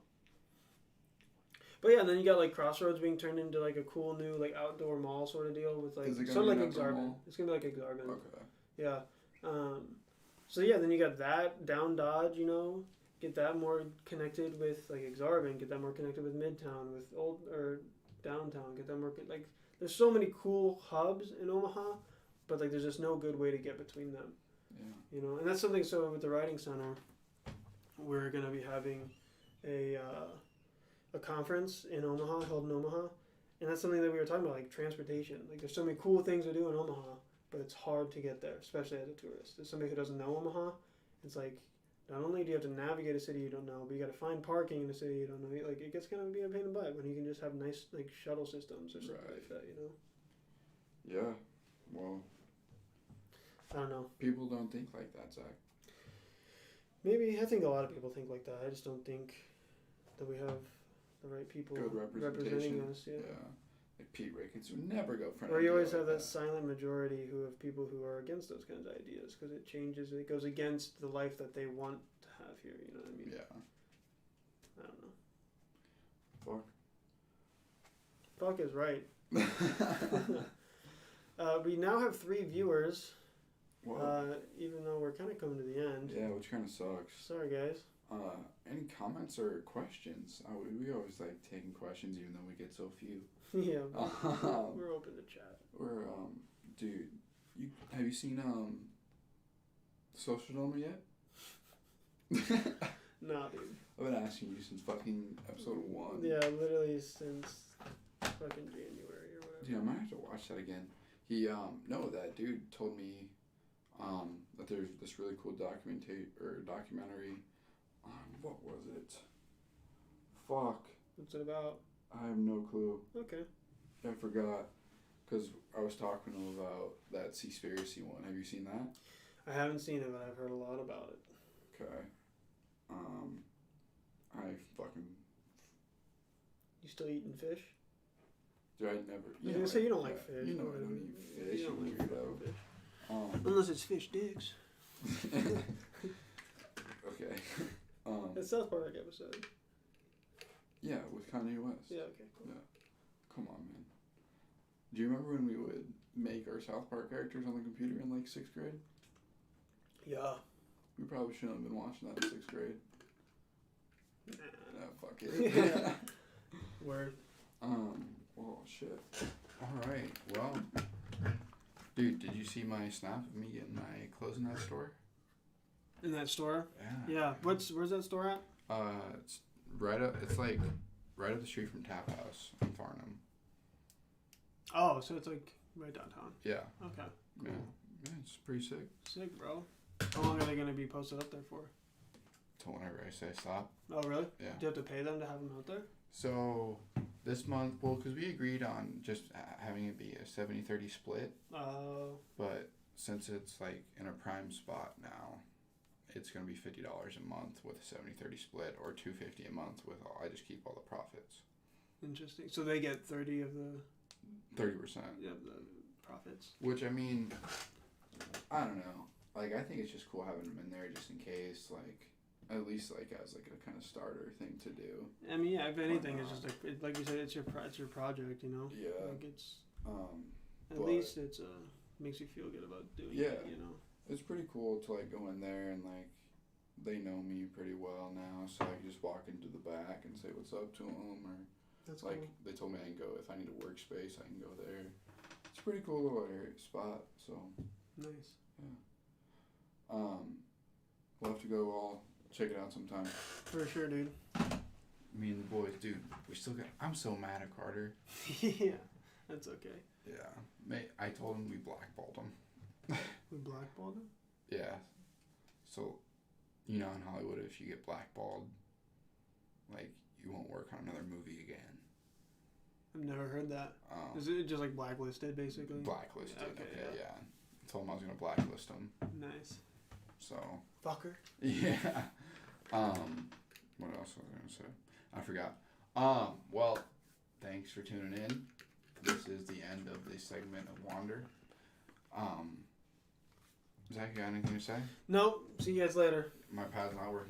But yeah, and then you got like Crossroads being turned into like a cool new like outdoor mall sort of deal with like Is it gonna sort of be like an outdoor Exarban. mall? It's gonna be like Exarban. Okay. Yeah. So yeah, then you got that down Dodge. You know, get that more connected with like Exarban. Get that more connected with Midtown, with old or downtown. Get that more like. There's so many cool hubs in Omaha, but like there's just no good way to get between them. Yeah. You know, and that's something. So with the Riding Center, we're gonna be having a conference in Omaha, held in Omaha, and that's something that we were talking about, like transportation. Like there's so many cool things to do in Omaha, but it's hard to get there, especially as a tourist. As somebody who doesn't know Omaha, it's like not only do you have to navigate a city you don't know, but you got to find parking in a city you don't know. Like it gets kind of be a pain in the butt when you can just have nice like shuttle systems or something like that. You know. Yeah. Well, I don't know. people don't think like that, Zach. Maybe. I think a lot of people think like that. I just don't think that we have the right people Good representing representation. us. Yeah. Like Pete Ricketts would never go for an Or you idea always like have that silent majority who have people who are against those kinds of ideas because it changes. It goes against the life that they want to have here. You know what I mean? Yeah. I don't know. Fuck. Fuck is right. We now have 3 viewers. Well, Even though we're kind of coming to the end. yeah, which kind of sucks. Sorry, guys. Any comments or questions? We always like taking questions, even though we get so few. Yeah, we're open to chat. Dude, have you seen Social Dilemma yet? Nah, dude. I've been asking you since fucking episode 1. Yeah, literally since fucking January or whatever. Dude, I might have to watch that again. He no, that dude told me that there's this really cool documentary on, what was it? Fuck. What's it about? I have no clue. Okay. I forgot. Because I was talking to him about that Seaspiracy one. Have you seen that? I haven't seen it, but I've heard a lot about it. Okay. I fucking... You still eating fish? Dude, I never... I was gonna say you don't like fish. You know I don't eat fish, You don't like weirdo. fish. Unless it's fish dicks. Okay. That South Park episode. Yeah, with Kanye West. Yeah, okay, cool. Yeah. Come on, man. Do you remember when we would make our South Park characters on the computer in like 6th grade? Yeah. We probably shouldn't have been watching that in 6th grade. Nah. No, fuck it. Yeah. Word. Well, shit. Alright, well. Dude, did you see my snap of me getting my clothes in that store? In that store? Yeah. Yeah. Where's that store at? It's right up, it's like right up the street from Tap House in Farnham. Oh, so it's like right downtown. Yeah. Okay. Cool. Yeah, it's pretty sick. Sick, bro. How long are they going to be posted up there for? Till whenever I say stop. Oh, really? Yeah. Do you have to pay them to have them out there? So, this month, well, because we agreed on just having it be a 70-30 split. But since it's like in a prime spot now, it's going to be $50 a month with a 70-30 split, or $250 a month with I just keep all the profits. Interesting. So they get 30 of the 30%. Yeah, the profits. Which, I mean, I don't know. Like, I think it's just cool having them in there just in case, like, at least, like, as, like, a kind of starter thing to do. I mean, yeah, if anything, it's just, like you said, it's your project, you know? Yeah. Like, it's, at but- least it's, makes you feel good about doing it, you know? It's pretty cool to, like, go in there and, like, they know me pretty well now, so I can just walk into the back and say what's up to them, or, That's like, cool. they told me I can go, if I need a workspace, I can go there. It's a pretty cool little spot, so, Nice. we'll have to go all check it out sometime. For sure, dude. Me and the boys, dude, we still got, I'm so mad at Carter. Yeah, that's okay. Yeah, mate, I told him we blackballed him. We blackballed him? Yeah, so, you know, in Hollywood, if you get blackballed, like, you won't work on another movie again. I've never heard that. Is it just like blacklisted, basically? Blacklisted, Okay, yeah. I told him I was going to blacklist him. Nice. So. Fucker. Yeah. What else was I going to say? I forgot. Well, thanks for tuning in. This is the end of this segment of Wander. Zach, you got anything to say? Nope. See you guys later. My pad's not working.